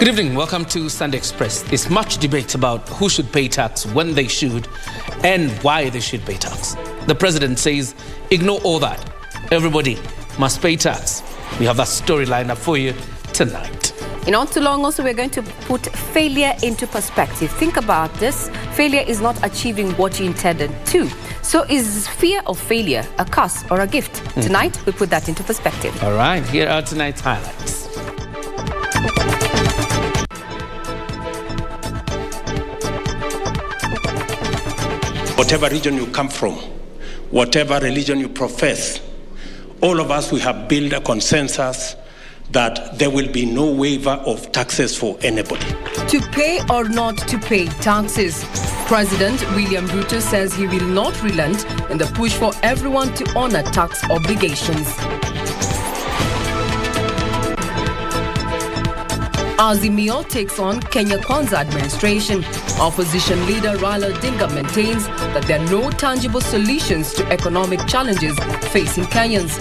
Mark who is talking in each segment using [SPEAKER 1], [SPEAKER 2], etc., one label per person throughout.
[SPEAKER 1] Good evening, welcome to Sunday Express. There's much debate about who should pay tax, when they should, and why they should pay tax. The president says, ignore all that. Everybody must pay tax. We have that storyline up for you tonight.
[SPEAKER 2] In not too long also, we're going to put failure into perspective. Think about this. Failure is not achieving what you intended to. So is fear of failure a curse or a gift? Tonight, we put that into perspective.
[SPEAKER 1] All right, here are tonight's highlights.
[SPEAKER 3] Whatever region you come from, whatever religion you profess, all of us, we have built a consensus that there will be no waiver of taxes for anybody.
[SPEAKER 4] To pay or not to pay taxes. President William Ruto says he will not relent in the push for everyone to honor tax obligations. Azimio takes on Kenya Kwanza administration. Opposition leader Raila Odinga maintains that there are no tangible solutions to economic challenges facing Kenyans.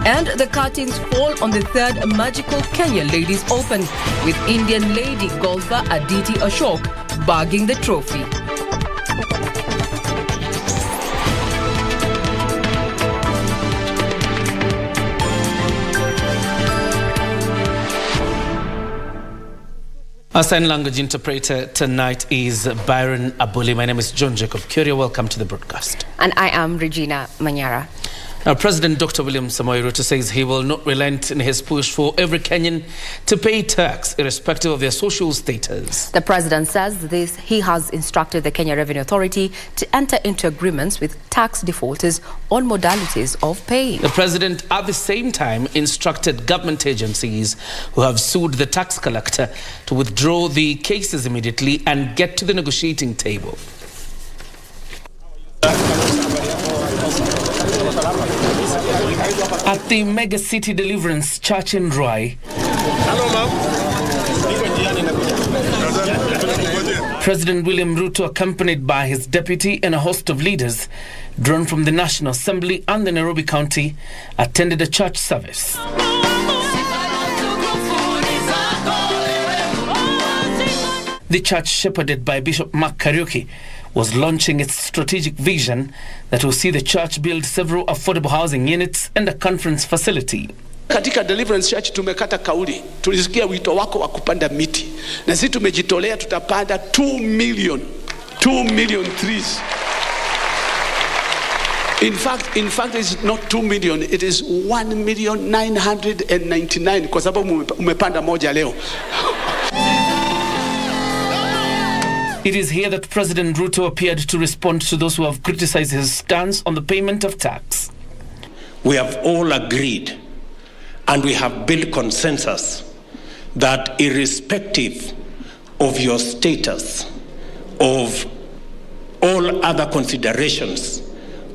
[SPEAKER 4] And the curtains fall on the third magical Kenya Ladies Open, with Indian lady golfer Aditi Ashok bagging the trophy.
[SPEAKER 1] Our sign language interpreter tonight is Byron Abuli. My name is John Jacob Kioria. Welcome to the broadcast.
[SPEAKER 2] And I am Regina Manyara.
[SPEAKER 1] Now, President Dr. William Ruto says he will not relent in his push for every Kenyan to pay tax, irrespective of their social status.
[SPEAKER 2] The president says he has instructed the Kenya Revenue Authority to enter into agreements with tax defaulters on modalities of pay.
[SPEAKER 1] The president, at the same time, instructed government agencies who have sued the tax collector to withdraw the cases immediately and get to the negotiating table. At the Mega City Deliverance Church in Roy, President William Ruto, accompanied by his deputy and a host of leaders drawn from the National Assembly and the Nairobi County, attended a church service. The church, shepherded by Bishop Mark Kariuki, was launching its strategic vision that will see the church build several affordable housing units and a conference facility.
[SPEAKER 5] Katika Deliverance Church tumekata kauli, tulisikia wito wako wa kupanda miti, na sisi tumejitolea tutapanda 2 million trees. In fact it's not 2 million, it is 1,999,000 kwa sababu umepanda moja leo.
[SPEAKER 1] It is here that President Ruto appeared to respond to those who have criticized his stance on the payment of tax.
[SPEAKER 3] We have all agreed and we have built consensus that irrespective of your status, of all other considerations,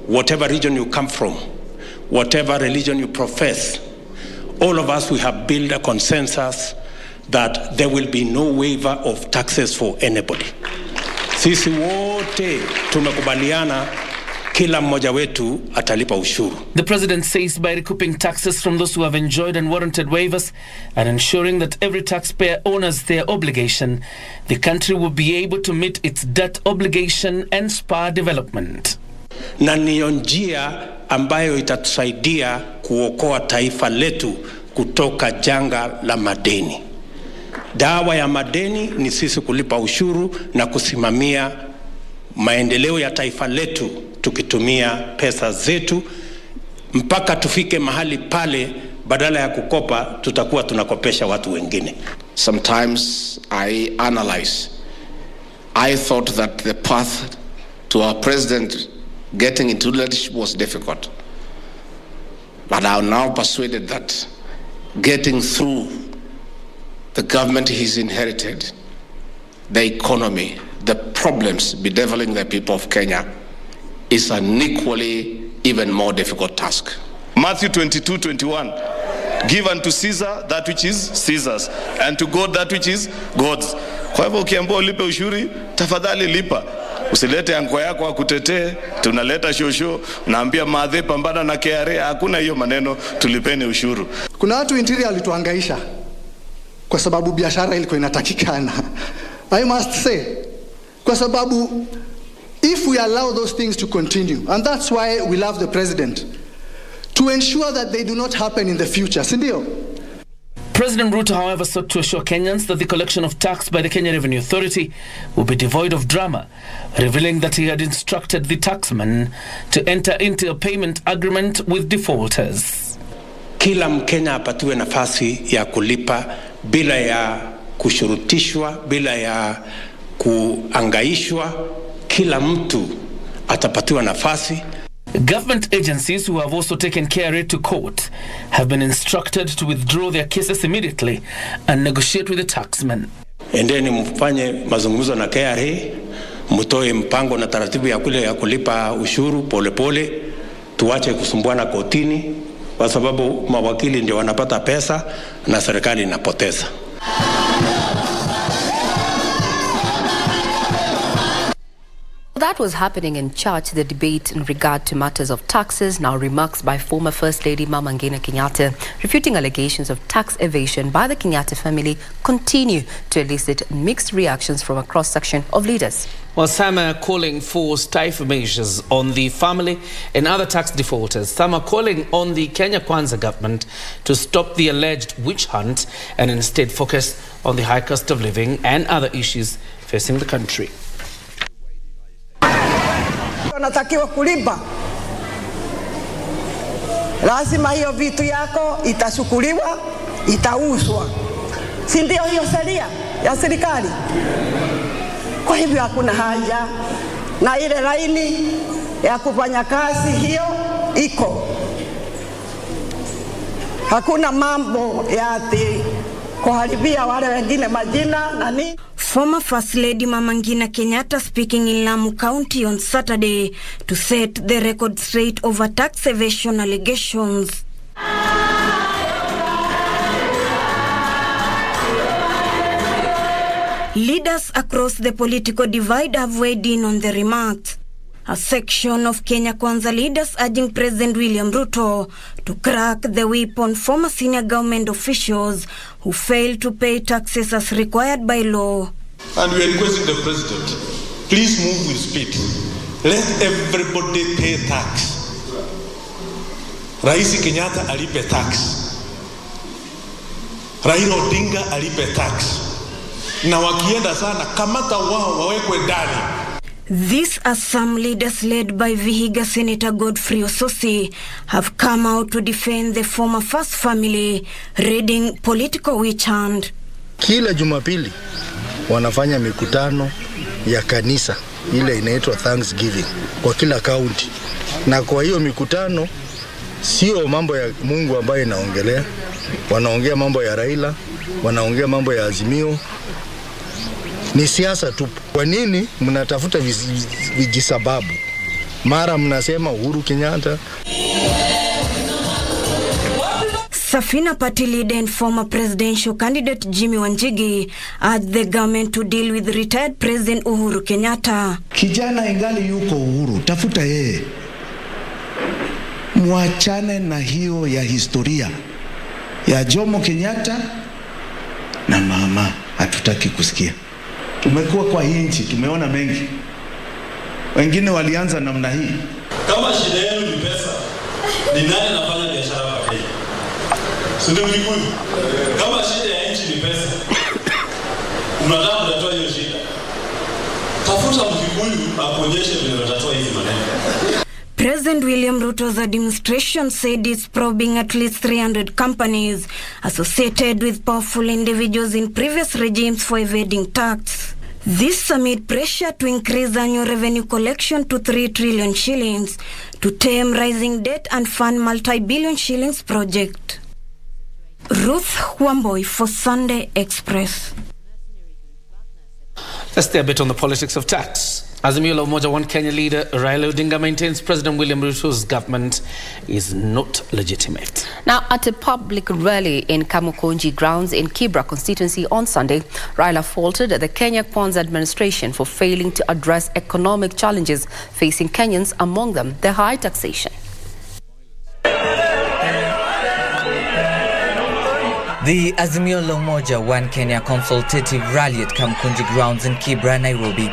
[SPEAKER 3] whatever region you come from, whatever religion you profess, all of us, we have built a consensus that there will be no waiver of taxes for anybody. Sisi wote tumekubaliana kila mmoja wetu atalipa ushuru.
[SPEAKER 1] The president says by recouping taxes from those who have enjoyed unwarranted waivers and ensuring that every taxpayer honors their obligation, the country will be able to meet its debt obligation and spur development.
[SPEAKER 3] Na niyo njia ambayo itatusaidia kuokoa taifa letu kutoka janga la madeni. Dawa ya madeni ni sisi kulipa ushuru na kusimamia maendeleo ya taifa letu tukitumia pesa zetu mpaka tufike mahali pale badala ya kukopa tutakuwa tunakopesha watu wengine.
[SPEAKER 6] Sometimes I analyze. I thought that the path to our president getting into leadership was difficult. But I am now persuaded that getting through the government he's inherited, the economy, the problems bedeviling the people of Kenya is an equally, even more difficult task.
[SPEAKER 7] Matthew 22:21, give unto Caesar that which is Caesar's, and to God that which is God's. Kwa hivyo ukiambiwa ulipe ushuru, tafadhali lipa. Usilete anko yako akutetee, tunaleta shosho, naambia madhe pambana na KRA, hakuna hiyo maneno, tulipeni ushuru.
[SPEAKER 8] Kuna watu interior walituhangaisha kwa sababu biashara ilikuwa inatakikana. I must say, kwa sababu if we allow those things to continue, and that's why we love the president, to ensure that they do not happen in the future. Sindio?
[SPEAKER 1] President Ruto, however, sought to assure Kenyans that the collection of tax by the Kenya Revenue Authority will be devoid of drama, revealing that he had instructed the taxman to enter into a payment agreement with defaulters.
[SPEAKER 3] Kila Mkenya apatiwe nafasi ya kulipa bila ya kushurutishwa, bila ya kuangaishwa. Kila mtu atapatiwa nafasi.
[SPEAKER 1] Government agencies who have also taken Kioria to court have been instructed to withdraw their cases immediately and negotiate with the taxman.
[SPEAKER 3] Endeni mfanye mazungumzo na KRA, mtoe mpango na taratibu ya kule ya kulipa ushuru polepole, tuache kusumbuana kotini kwa sababu mawakili ndio wanapata pesa na serikali inapoteza.
[SPEAKER 2] That was happening in church, the debate in regard to matters of taxes. Now remarks by former First Lady Mama Ngina Kenyatta refuting allegations of tax evasion by the Kenyatta family continue to elicit mixed reactions from a cross-section of leaders.
[SPEAKER 1] Well, some are calling for stiff measures on the family and other tax defaulters. Some are calling on the Kenya Kwanza government to stop the alleged witch hunt and instead focus on the high cost of living and other issues facing the country.
[SPEAKER 9] Unatakiwa kulipa, lazima hiyo vitu yako itashukuliwa, itauzwa. Si ndio hiyo sheria ya serikali? Kwa hivyo hakuna haja na ile laini ya kufanya kazi, hiyo iko. Hakuna mambo ya ati kuharibia wale wengine majina na nini.
[SPEAKER 10] Former First Lady Mama Ngina Kenyatta speaking in Lamu County on Saturday to set the record straight over tax evasion allegations. Leaders across the political divide have weighed in on the remarks. A section of Kenya Kwanza leaders urging President William Ruto to crack the whip on former senior government officials who failed to pay taxes as required by law.
[SPEAKER 11] And we are requesting the president, please move with speed. Let everybody pay tax. Rais Kenyatta alipe tax. Raila Odinga alipe tax. Na wakienda sana kamata wao wawekwe ndani.
[SPEAKER 10] These are some leaders led by Vihiga Senator Godfrey Ososi have come out to defend the former first family, reading political witch hunt.
[SPEAKER 12] Kila Jumapili wanafanya mikutano ya kanisa ile inaitwa Thanksgiving kwa kila county. Na kwa hiyo mikutano sio mambo ya Mungu ambayo inaongelea, wanaongea mambo ya Raila, wanaongea mambo ya Azimio. Ni siasa tu. Kwa nini mnatafuta vijisababu? Mara mnasema Uhuru Kenyatta.
[SPEAKER 10] Safina Party leader and former presidential candidate Jimmy Wanjigi urged the government to deal with retired President Uhuru Kenyatta.
[SPEAKER 13] Kijana ingali yuko Uhuru, tafuta yeye. Muachane na hiyo ya historia ya Jomo Kenyatta na mama, hatutaki kusikia. Tumekuwa kwa hii nchi, tumeona mengi. Wengine walianza namna hii.
[SPEAKER 11] Kama shida yenu ni pesa, ni nani anafanya biashara hapa Kenya? Sio Mkikuyu. Kama shida ya nchi ni pesa, unataka kutatua hiyo shida. Tafuta Mkikuyu akuonyeshe vile unatatua hizi maneno.
[SPEAKER 10] President William Ruto's administration said it's probing at least 300 companies associated with powerful individuals in previous regimes for evading tax. This amid pressure to increase annual revenue collection to 3 trillion shillings to tame rising debt and fund multi-billion shillings project. Ruth Wamboi for Sunday Express.
[SPEAKER 1] Let's stay a bit on the politics of tax. Azimio la Umoja One Kenya leader Raila Odinga maintains President William Ruto's government is not legitimate.
[SPEAKER 2] Now, at a public rally in Kamukonji grounds in Kibra constituency on Sunday, Raila faulted the Kenya Kwanza administration for failing to address economic challenges facing Kenyans, among them the high taxation.
[SPEAKER 14] The Azimio la Umoja One Kenya consultative rally at Kamkunji grounds in Kibra, Nairobi.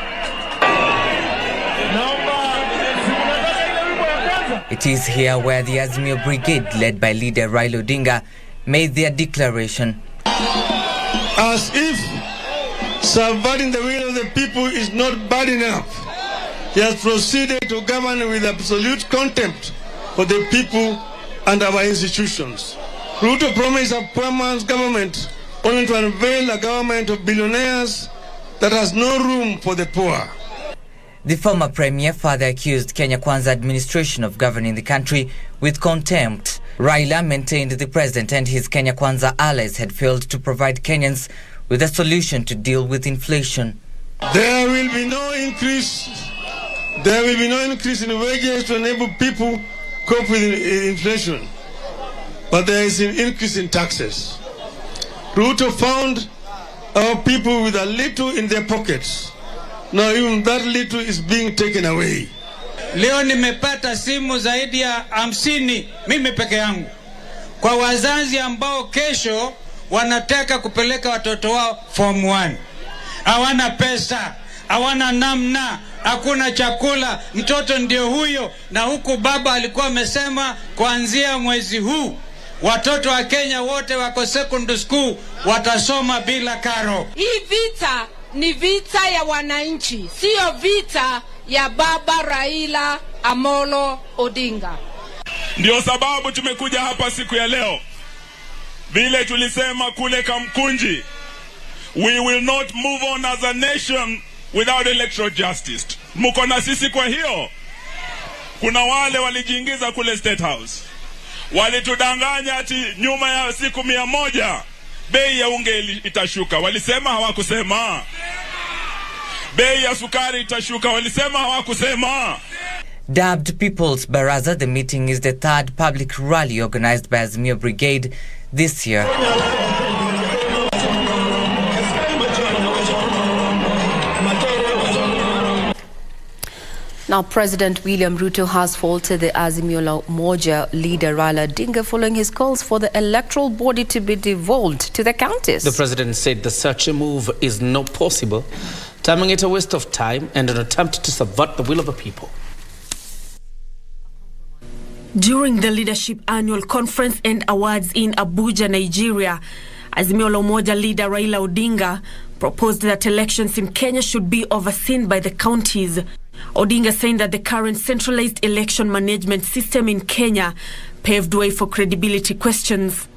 [SPEAKER 14] It is here where the Azimio Brigade, led by leader Raila Odinga, made their declaration.
[SPEAKER 15] As if subverting the will of the people is not bad enough, he has proceeded to govern with absolute contempt for the people and our institutions. Ruto promised a poor man's government only to unveil a government of billionaires that has no room for the poor.
[SPEAKER 14] The former premier further accused Kenya Kwanza administration of governing the country with contempt. Raila maintained the president and his Kenya Kwanza allies had failed to provide Kenyans with a solution to deal with inflation.
[SPEAKER 15] There will be no increase in wages to enable people cope with inflation. But there is an increase in taxes. Ruto found our people with a little in their pockets. Now even that little is being taken away.
[SPEAKER 16] Leo nimepata simu zaidi ya 50 mimi peke yangu kwa wazazi ambao kesho wanataka kupeleka watoto wao form 1. Hawana pesa, hawana namna, hakuna chakula, mtoto ndio huyo, na huku baba alikuwa amesema kuanzia mwezi huu watoto wa Kenya wote wako secondary school watasoma bila karo.
[SPEAKER 17] Hii vita ni vita ya wananchi, sio vita ya baba Raila Amolo Odinga.
[SPEAKER 18] Ndio sababu tumekuja hapa siku ya leo. Vile tulisema kule Kamkunji, we will not move on as a nation without electoral justice. Mko na sisi kwa hiyo. Kuna wale walijiingiza kule State House, walitudanganya ati nyuma ya siku 100 bei ya unge itashuka. Walisema hawakusema. Bei ya sukari itashuka. Walisema hawakusema.
[SPEAKER 14] Dubbed People's Baraza, the meeting is the third public rally organized by Azimio Brigade this year.
[SPEAKER 2] Now, President William Ruto has faulted the Azimio la Umoja leader Raila Odinga following his calls for the electoral body to be devolved to the counties.
[SPEAKER 1] The president said that such a move is not possible, terming it a waste of time and an attempt to subvert the will of the people.
[SPEAKER 19] During the Leadership Annual Conference and Awards in Abuja, Nigeria, Azimio la Umoja leader Raila Odinga proposed that elections in Kenya should be overseen by the counties. Odinga saying that the current centralized election management system in Kenya paved way for credibility questions.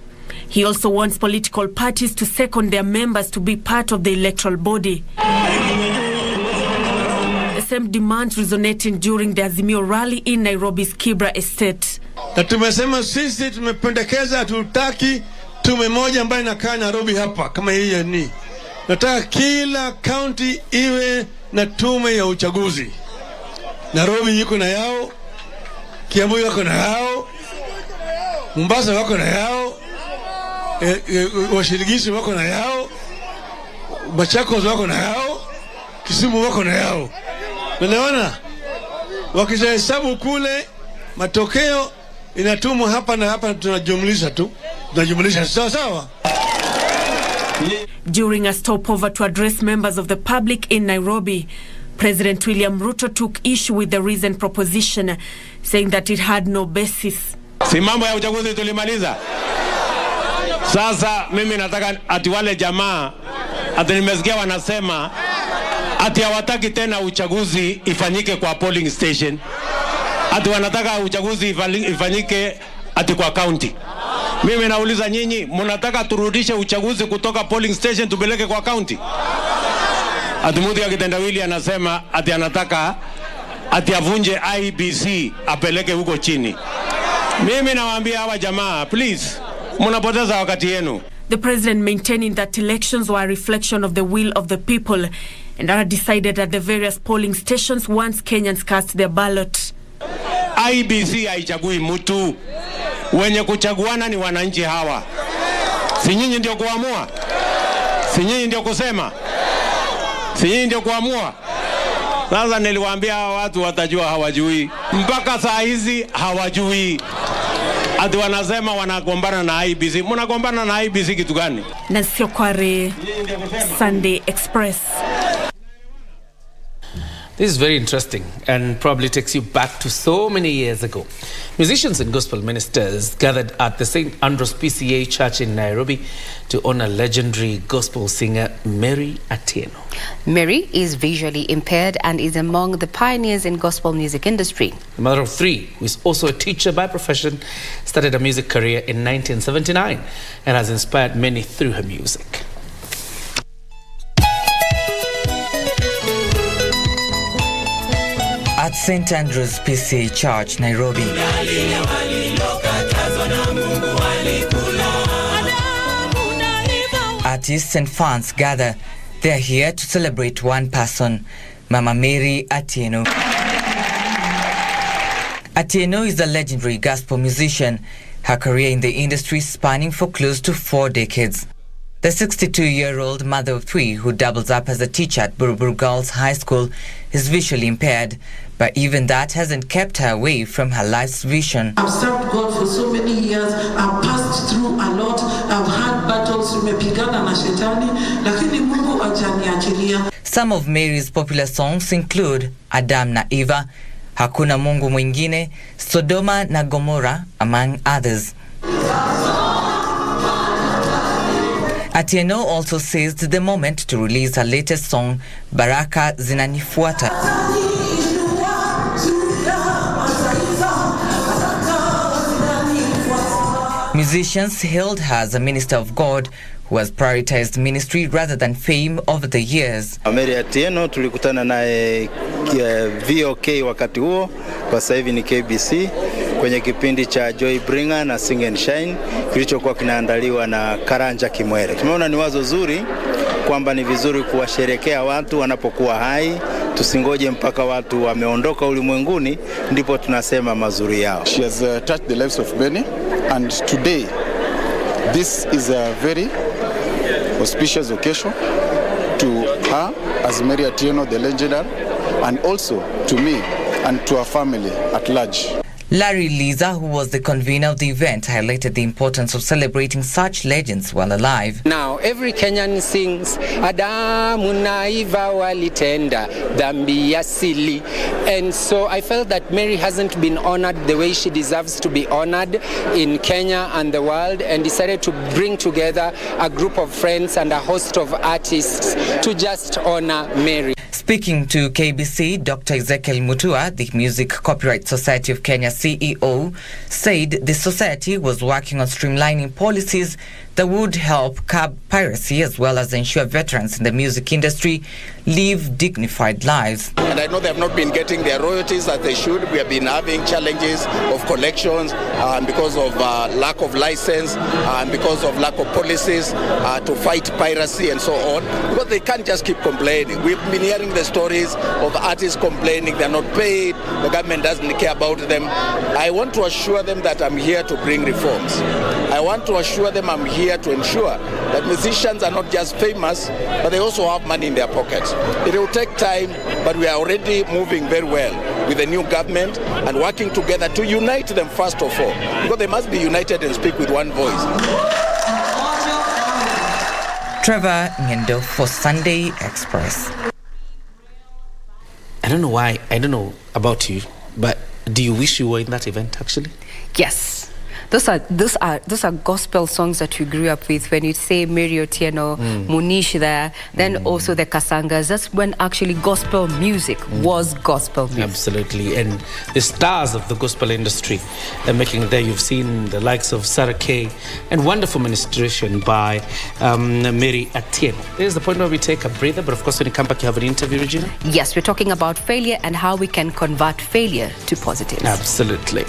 [SPEAKER 19] He also wants political parties to second their members to be part of the electoral body. The same demands resonating during the Azimio rally in Nairobi's Kibra estate.
[SPEAKER 15] Na tumesema sisi tumependekeza tutaki tume moja ambayo inakaa Nairobi hapa kama hii ni. Nataka kila county iwe na tume ya uchaguzi. Nairobi yuko na yao, Kiambu yuko na yao, Mombasa wako na yao, Washirigisi wako na yao, Machakos wako na yao, Kisumu wako na yao. Unaona? Wakishahesabu kule matokeo inatumwa hapa na hapa, tunajumlisha tu. Tunajumlisha sawa.
[SPEAKER 19] During a stopover to address members of the public in Nairobi, President William Ruto took issue with the recent proposition, saying that it had no basis.
[SPEAKER 3] Si mambo ya uchaguzi tulimaliza. Sasa mimi nataka ati wale jamaa ati nimesikia wanasema ati hawataki tena uchaguzi ifanyike kwa polling station. Ati wanataka uchaguzi ifanyike ati kwa county. Mimi nauliza nyinyi, mnataka turudishe uchaguzi kutoka polling station tupeleke kwa county? Ati Mudhi ya kitendawili anasema ati anataka ati avunje IBC apeleke huko chini. Mimi nawaambia hawa jamaa, please, mnapoteza wakati yenu.
[SPEAKER 19] The president maintaining that elections were a reflection of the will of the people and are decided at the various polling stations once Kenyans cast their ballot.
[SPEAKER 3] IBC haichagui mtu. Wenye kuchaguana ni wananchi hawa. Si nyinyi ndio kuamua? Si nyinyi ndio kusema? Si nyinyi ndio kuamua? Sasa niliwaambia hawa watu watajua hawajui. Mpaka saa hizi hawajui. Ati wanasema wanagombana na IBC. Mnagombana na IBC kitu gani?
[SPEAKER 19] Na sio Kware, Sunday Express.
[SPEAKER 1] This is very interesting and probably takes you back to so many years ago. Musicians and gospel ministers gathered at the St. Andrew's PCA Church in Nairobi to honor legendary gospel singer Mary Atieno.
[SPEAKER 2] Mary is visually impaired and is among the pioneers in gospel music industry.
[SPEAKER 1] The mother of three, who is also a teacher by profession, started a music career in 1979 and has inspired many through her music.
[SPEAKER 14] At St. Andrew's PCA Church, Nairobi, artists and fans gather. They are here to celebrate one person, Mama Mary Atieno. Atieno is a legendary gospel musician, her career in the industry spanning for close to 4 decades. The 62-year-old mother of three, who doubles up as a teacher at Buruburu Girls High School, is visually impaired, but even that hasn't kept her away from her life's vision.
[SPEAKER 20] I've served God for so many years. I've passed through a lot. I've had battles. Nimepigana na shetani, lakini Mungu hajaniachilia.
[SPEAKER 14] Some of Mary's popular songs include Adam na Eva, Hakuna Mungu Mwingine, Sodoma na Gomora, among others. Atieno also seized the moment to release her latest song, Baraka Zinanifuata. Musicians hailed her as a minister of God who has prioritized ministry rather than fame over the years.
[SPEAKER 12] Mary Atieno tulikutana naye VOK wakati huo, kwa sasa hivi ni KBC, kwenye kipindi cha Joy Bringer na Sing and Shine kilichokuwa kinaandaliwa na Karanja Kimwere. Tumeona ni wazo zuri kwamba ni vizuri kuwasherekea watu wanapokuwa hai, tusingoje mpaka watu wameondoka ulimwenguni ndipo tunasema mazuri yao.
[SPEAKER 21] She has touched the lives of many, and today this is a very auspicious occasion to her as Mary Atieno, the legendary, and also to me and to her family at large.
[SPEAKER 14] Larry Liza, who was the convener of the event, highlighted the importance of celebrating such legends while alive.
[SPEAKER 22] Now, every Kenyan sings, Adamu na Eva walitenda dhambi ya asili. And so I felt that Mary hasn't been honored the way she deserves to be honored in Kenya and the world, and decided to bring together a group of friends and a host of artists to just honor Mary.
[SPEAKER 14] Speaking to KBC, Dr. Ezekiel Mutua, the Music Copyright Society of Kenya CEO, said the society was working on streamlining policies that would help curb piracy as well as ensure veterans in the music industry live dignified lives.
[SPEAKER 23] And I know they have not been getting their royalties as they should. We have been having challenges of collections because of lack of license and because of lack of policies to fight piracy and so on. Because they can't just keep complaining. We've been hearing the stories of artists complaining they're not paid, the government doesn't care about them. I want to assure them that I'm here to bring reforms. I want to assure them I'm here to ensure that musicians are not just famous, but they also have money in their pockets. It will take time, but we are already moving very well with the new government and working together to unite them first of all, because they must be united and speak with one voice.
[SPEAKER 14] Trevor Ngendo for Sunday Express.
[SPEAKER 1] I don't know why, I don't know about you, but do you wish you were in that event actually?
[SPEAKER 2] Yes. Those are gospel songs that you grew up with. When you say Mary Atieno, Munish there, then also the Kasangas. That's when actually gospel music was gospel music.
[SPEAKER 1] Absolutely. And the stars of the gospel industry are making it there. You've seen the likes of Sarah Kay and wonderful ministration by Mary Atieno. There's the point where we take a breather, but of course when you come back you have an interview, Regina.
[SPEAKER 2] Yes, we're talking about failure and how we can convert failure to positives.
[SPEAKER 1] Absolutely.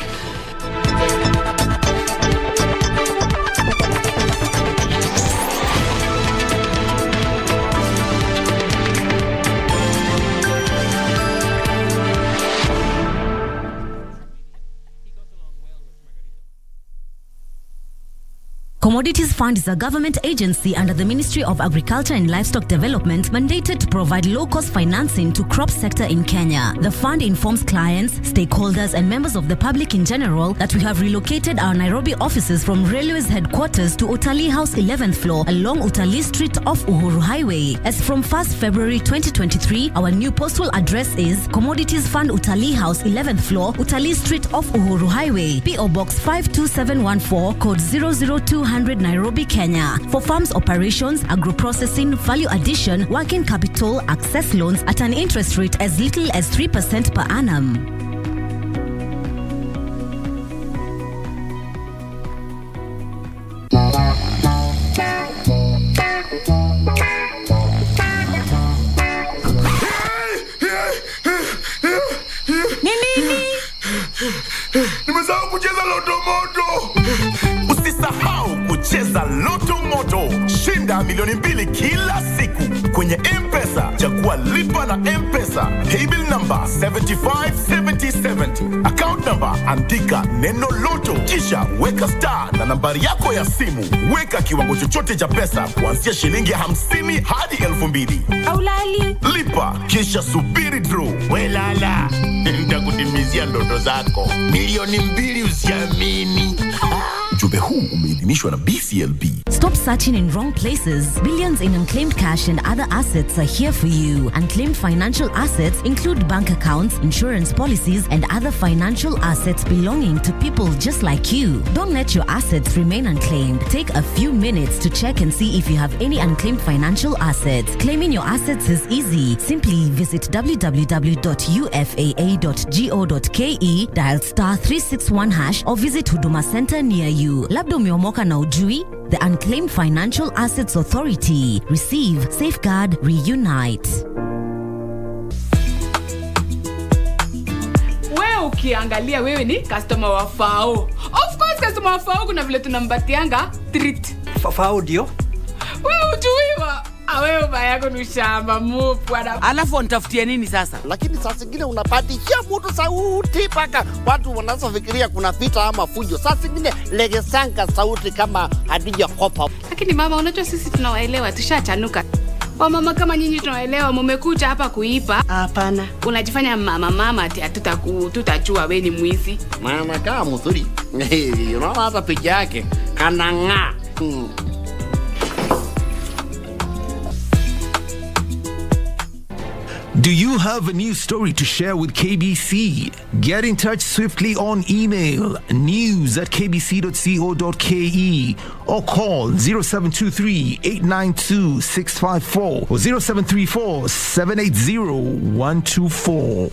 [SPEAKER 4] Commodities Fund is a government agency under the Ministry of Agriculture and Livestock Development mandated to provide low-cost financing to crop sector in Kenya. The fund informs clients, stakeholders and members of the public in general that we have relocated our Nairobi offices from Railways headquarters to Utalii House 11th floor along Utalii Street off Uhuru Highway. As from 1st February 2023, our new postal address is Commodities Fund Utalii House 11th floor, Utalii Street off Uhuru Highway, PO Box 52714, code 00200 Nairobi, Kenya. For farms operations, agro-processing, value addition, working capital, access loans at an interest rate as little as 3% per annum.
[SPEAKER 5] Nimesahau kucheza Loto Moto. Usisahau kucheza Loto Moto. Shinda milioni 2 kila siku kwenye M-Pesa. Chagua lipa na M-Pesa. Paybill number 757070. Account number andika neno Loto. Kisha weka star na nambari yako ya simu. Weka kiwango chochote cha pesa kuanzia shilingi 50 hadi 2,000.
[SPEAKER 19] Aulali.
[SPEAKER 5] Lipa kisha subiri draw. Welala. Nitakutimizia ndoto zako. Milioni 2 usiamini. Ujumbe huu umeidhinishwa na BCLB.
[SPEAKER 4] Stop searching in wrong places. Billions in unclaimed cash and other assets are here for you. Unclaimed financial assets include bank accounts, insurance policies, and other financial assets belonging to people just like you. Don't let your assets remain unclaimed. Take a few minutes to check and see if you have any unclaimed financial assets. Claiming your assets is easy. Simply visit www.ufaa.go.ke, dial *361# or visit Huduma Center near you. Labda umeomoka na ujui? The Unclaimed Financial Assets Authority. Receive, safeguard, reunite.
[SPEAKER 6] Wewe ukiangalia wewe ni customer wa Fao. Of course customer wa Fao kuna vile tunambatianga treat.
[SPEAKER 24] Fao ndio?
[SPEAKER 6] Wewe ujuiwa. Wewe baya yako ni shamba bwana.
[SPEAKER 24] Alafu nitafutia nini sasa?
[SPEAKER 25] Lakini saa zingine unapatishia mtu sauti paka watu wanazofikiria kuna vita ama fujo. Saa zingine legesanga sauti kama hadija kopa.
[SPEAKER 6] Lakini mama, unajua sisi tunawaelewa, tushachanuka. Kwa mama kama nyinyi tunawaelewa, mmekuja hapa kuipa.
[SPEAKER 25] Hapana.
[SPEAKER 6] Unajifanya mama ati tutachua wewe ni mwizi.
[SPEAKER 25] Mama kama mzuri. Unaona hata picha yake kananga.
[SPEAKER 26] Do you have a news story to share with KBC? Get in touch swiftly on email news@kbc.co.ke or call 0723-892-654 or 0734-780-124.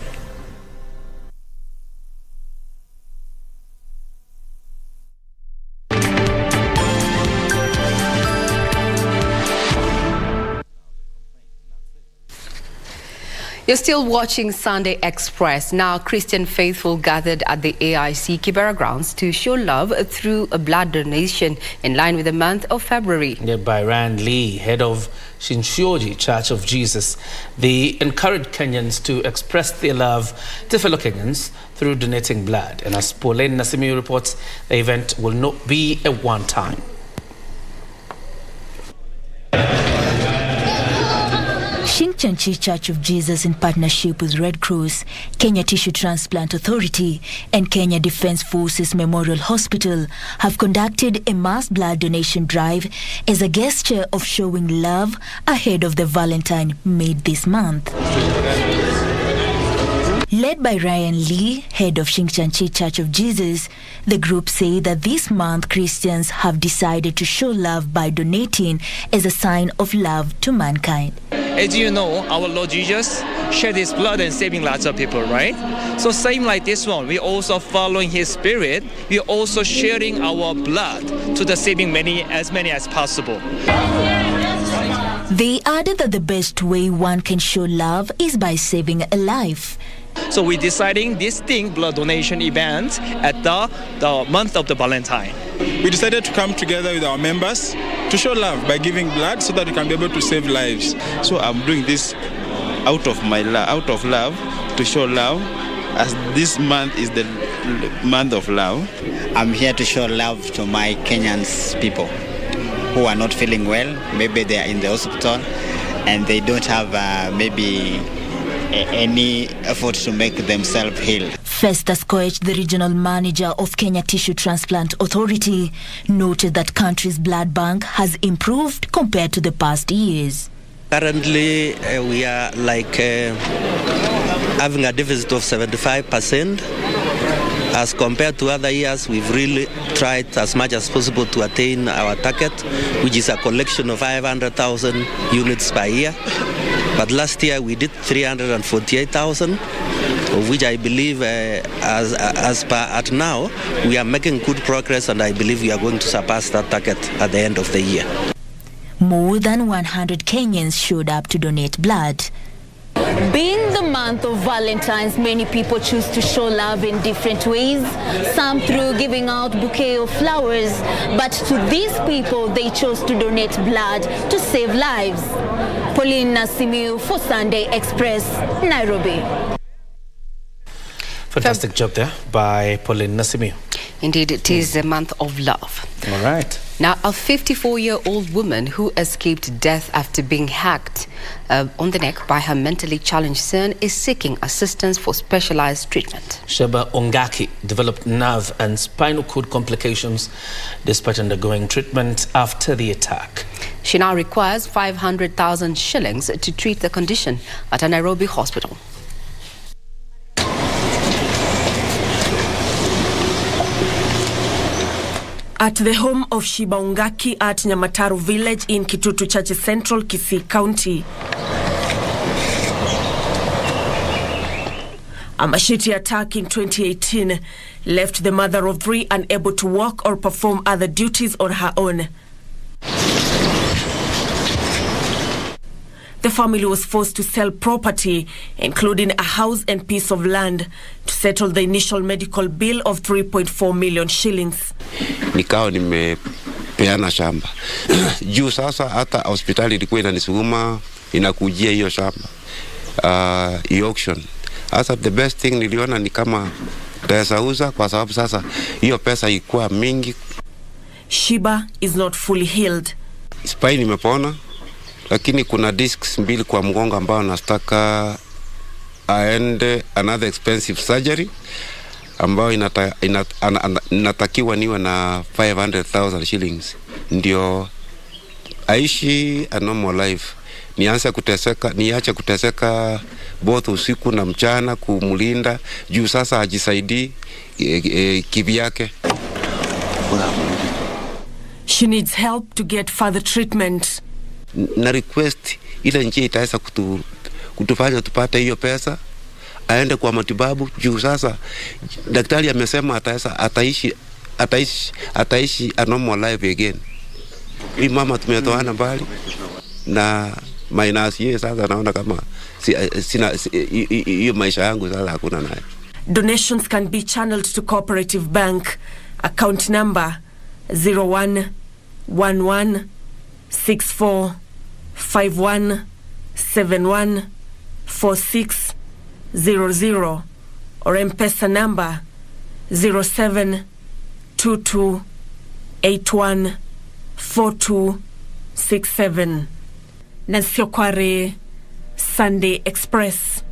[SPEAKER 2] You're still watching Sunday Express. Now, Christian faithful gathered at the AIC Kibera grounds to show love through a blood donation in line with the month of February.
[SPEAKER 1] By Rand Lee, head of Shinshioji Church of Jesus, they encouraged Kenyans to express their love to fellow Kenyans through donating blood. And as Pauline Nasimi reports, the event will not be a one-time.
[SPEAKER 27] Shinshioji Church of Jesus, in partnership with Red Cross, Kenya Tissue Transplant Authority and Kenya Defence Forces Memorial Hospital, have conducted a mass blood donation drive as a gesture of showing love ahead of the Valentine made this month. Led by Ryan Lee, head of Shinshioji Church of Jesus, the group say that this month Christians have decided to show love by donating as a sign of love to mankind.
[SPEAKER 28] As you know, our Lord Jesus shed his blood and saving lots of people, right? So same like this one, we also following his spirit, we also sharing our blood to the saving many as possible.
[SPEAKER 27] They added that the best way one can show love is by saving a life.
[SPEAKER 28] So we're deciding this blood donation event at the month of the Valentine.
[SPEAKER 29] We decided to come together with our members to show love by giving blood so that we can be able to save lives.
[SPEAKER 30] So I'm doing this out of love, to show love, as this month is the month of love.
[SPEAKER 31] I'm here to show love to my Kenyan people.
[SPEAKER 7] who are not feeling well. Maybe they are in the hospital and they don't have maybe any effort to make themselves heal.
[SPEAKER 27] Festus Koech, the regional manager of Kenya Tissue Transplant Authority, noted that country's blood bank has improved compared to the past years.
[SPEAKER 8] Currently, we are having a deficit of 75%. As compared to other years, we've really tried as much as possible to attain our target, which is a collection of 500,000 units per year. But last year we did 348,000, of which I believe as per at now, we are making good progress, and I believe we are going to surpass that target at the end of the year.
[SPEAKER 27] More than 100 Kenyans showed up to donate blood.
[SPEAKER 9] Being the month of Valentine's, many people choose to show love in different ways, some through giving out bouquet of flowers, but to these people, they chose to donate blood to save lives. Pauline Nasimiu for Sunday Express, Nairobi.
[SPEAKER 1] Fantastic job there by Pauline Nasimiu.
[SPEAKER 2] Indeed, it is a month of love.
[SPEAKER 1] All right.
[SPEAKER 2] Now, a 54-year-old woman who escaped death after being hacked on the neck by her mentally challenged son is seeking assistance for specialized treatment.
[SPEAKER 1] Sheba Ongaki developed nerve and spinal cord complications despite undergoing treatment after the attack.
[SPEAKER 2] She now requires 500,000 shillings to treat the condition at a Nairobi hospital.
[SPEAKER 19] At the home of Sheba Ongaki at Nyamataru village in Kitutu Chache Central, Kisii County, a machete attack in 2018 left the mother of three unable to work or perform other duties on her own. The family was forced to sell property, including a house and piece of land, to settle the initial medical bill of 3.4 million shillings.
[SPEAKER 10] Nikao nimepeana shamba. Juu sasa hata hospitali ilikuwa inanisukuma inakujia hiyo shamba. Auction. Sasa the best thing niliona ni kama pesa uza kwa sababu sasa hiyo pesa ilikuwa mingi.
[SPEAKER 19] Sheba is not fully healed.
[SPEAKER 10] Spine imepona. Lakini kuna discs mbili kwa mgongo ambao nataka aende another expensive surgery ambao inatakiwa niwe na 500,000 shillings ndio aishi a normal life. Niache kuteseka both usiku na mchana kumlinda juu sasa ajisaidii kivyake.
[SPEAKER 19] She needs help to get further treatment.
[SPEAKER 10] Na request ile njia itaweza kutufanya tupate hiyo pesa aende kwa matibabu juu sasa daktari amesema ataishi a normal life again. Hii mama tumetoana mbali na minus yeye sasa naona kama hiyo maisha yangu sasa hakuna naye.
[SPEAKER 19] Donations can be channeled to Cooperative Bank, account number 01116451714600 or M-Pesa number 0722814267. Nansio Kware, Sunday Express.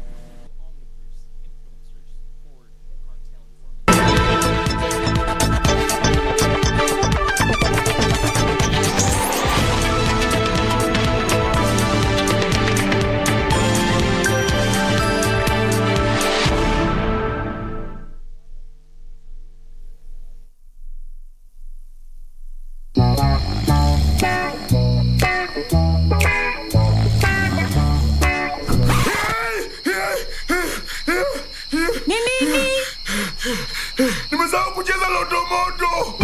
[SPEAKER 5] Nimesahau kucheza Loto Moto.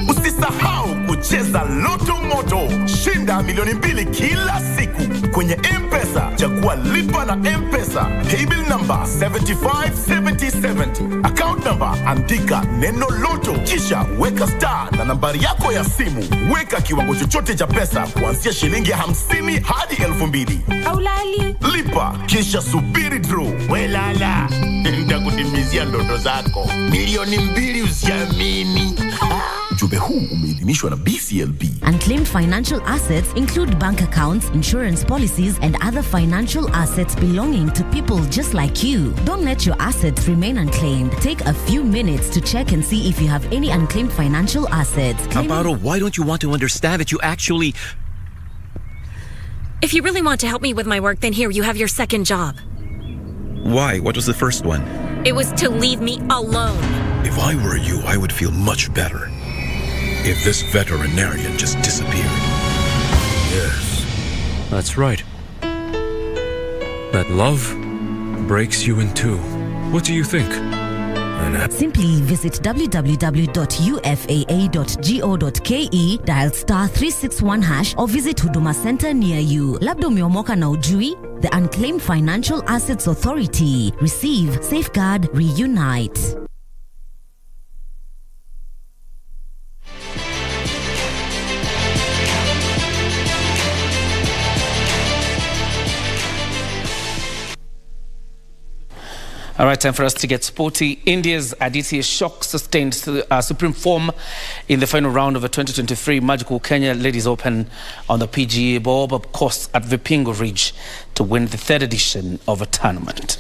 [SPEAKER 5] Usisahau kucheza Loto Moto. Shinda milioni 2 kila siku kwenye M-Pesa. Chagua lipa na M-Pesa. Paybill number 757070. Account number andika neno Loto. Kisha weka star na nambari yako ya simu. Weka kiwango chochote cha pesa kuanzia shilingi 50 hadi 2,000.
[SPEAKER 19] Aulali.
[SPEAKER 5] Lipa kisha subiri draw. Welala. Nitakutimizia ndoto zako. Milioni 2 usiamini.
[SPEAKER 3] Ujumbe huu umeidhinishwa na BCLB.
[SPEAKER 4] Unclaimed financial assets include bank accounts, insurance policies, and other financial assets belonging to people just like you. Don't let your assets remain unclaimed. Take a few minutes to check and see if you have any unclaimed financial assets.
[SPEAKER 11] Amparo, why don't you want to understand that you actually...
[SPEAKER 12] If you really want to help me with my work, then here, you have your second job.
[SPEAKER 11] Why? What was the first one?
[SPEAKER 12] It was to leave me alone.
[SPEAKER 13] If I were you, I would feel much better if this veterinarian just disappeared.
[SPEAKER 15] Yes, that's right. That love breaks you in two. What do you think?
[SPEAKER 4] Simply visit www.ufaa.go.ke, dial *361# or visit Huduma Center near you. Labda umeomoka na ujui? The Unclaimed Financial Assets Authority. Receive, safeguard, reunite.
[SPEAKER 1] All right, time for us to get sporty. India's Aditya Shock sustained supreme form in the final round of the 2023 Magical Kenya Ladies Open on the PGA Baobab course at Vipingo Ridge to win the third edition of a tournament.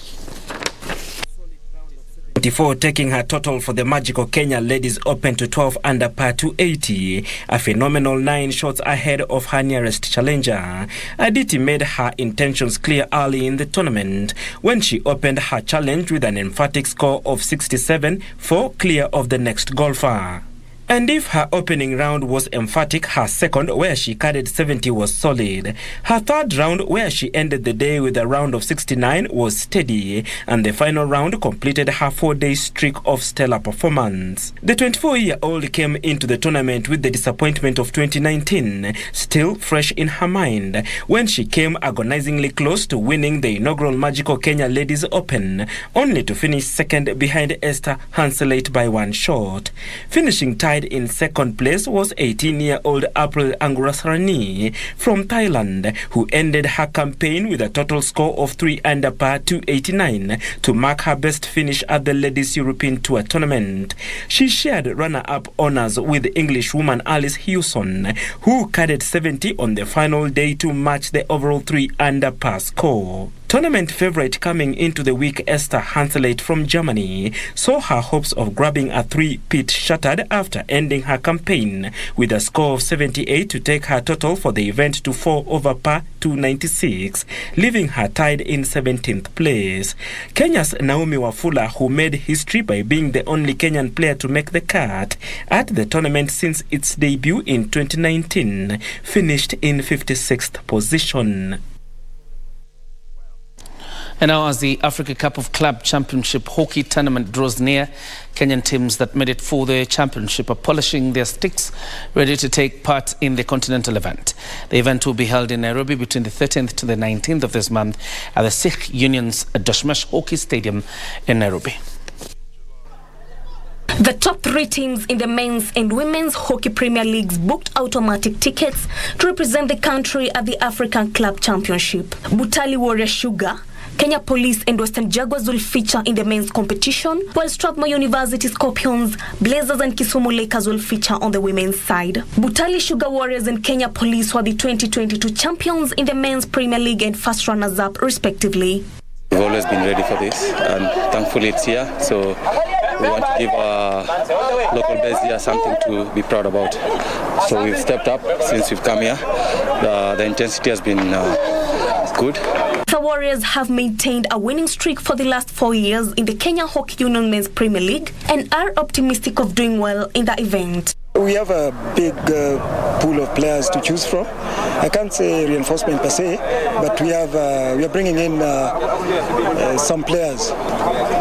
[SPEAKER 16] 44, taking her total for the Magical Kenya Ladies Open to 12 under par 280, a phenomenal 9 shots ahead of her nearest challenger. Aditi made her intentions clear early in the tournament when she opened her challenge with an emphatic score of 67 for clear of the next golfer. And if her opening round was emphatic, her second, where she carried 70, was solid. Her third round, where she ended the day with a round of 69, was steady, and the final round completed her 4-day streak of stellar performance. The 24-year-old came into the tournament with the disappointment of 2019 still fresh in her mind, when she came agonizingly close to winning the inaugural Magical Kenya Ladies Open, only to finish second behind Esther Hanseleit by 1 shot. Finishing tied in second place was 18-year-old April Angurasarani from Thailand, who ended her campaign with a total score of 3 under par 289 to mark her best finish at the Ladies European Tour tournament. She shared runner-up honors with Englishwoman Alice Hewson, who carried 70 on the final day to match the overall 3 under par score. Tournament favorite coming into the week, Esther Hanseleit from Germany, saw her hopes of grabbing a 3-peat shattered after ending her campaign with a score of 78 to take her total for the event to 4 over par 296, leaving her tied in 17th place. Kenya's Naomi Wafula, who made history by being the only Kenyan player to make the cut at the tournament since its debut in 2019, finished in 56th position.
[SPEAKER 1] And now, as the Africa Cup of Club Championship hockey tournament draws near, Kenyan teams that made it for the championship are polishing their sticks, ready to take part in the continental event. The event will be held in Nairobi between the 13th to the 19th of this month at the Sikh Union's Dashmesh Hockey Stadium in Nairobi.
[SPEAKER 17] The top 3 teams in the men's and women's hockey Premier Leagues booked automatic tickets to represent the country at the African Club Championship. Butali Warrior Sugar, Kenya Police and Western Jaguars will feature in the men's competition, while Strathmore University Scorpions, Blazers and Kisumu Lakers will feature on the women's side. Butali Sugar Warriors and Kenya Police were the 2022 champions in the men's Premier League and first runners-up respectively.
[SPEAKER 18] We've always been ready for this, and thankfully it's here, so we want to give our local base here something to be proud about. So we've stepped up since we've come here. The intensity has been good.
[SPEAKER 17] The Warriors have maintained a winning streak for the last 4 years in the Kenya Hockey Union Men's Premier League and are optimistic of doing well in the event.
[SPEAKER 20] We have a big pool of players to choose from. I can't say reinforcement per se, but we are bringing in some players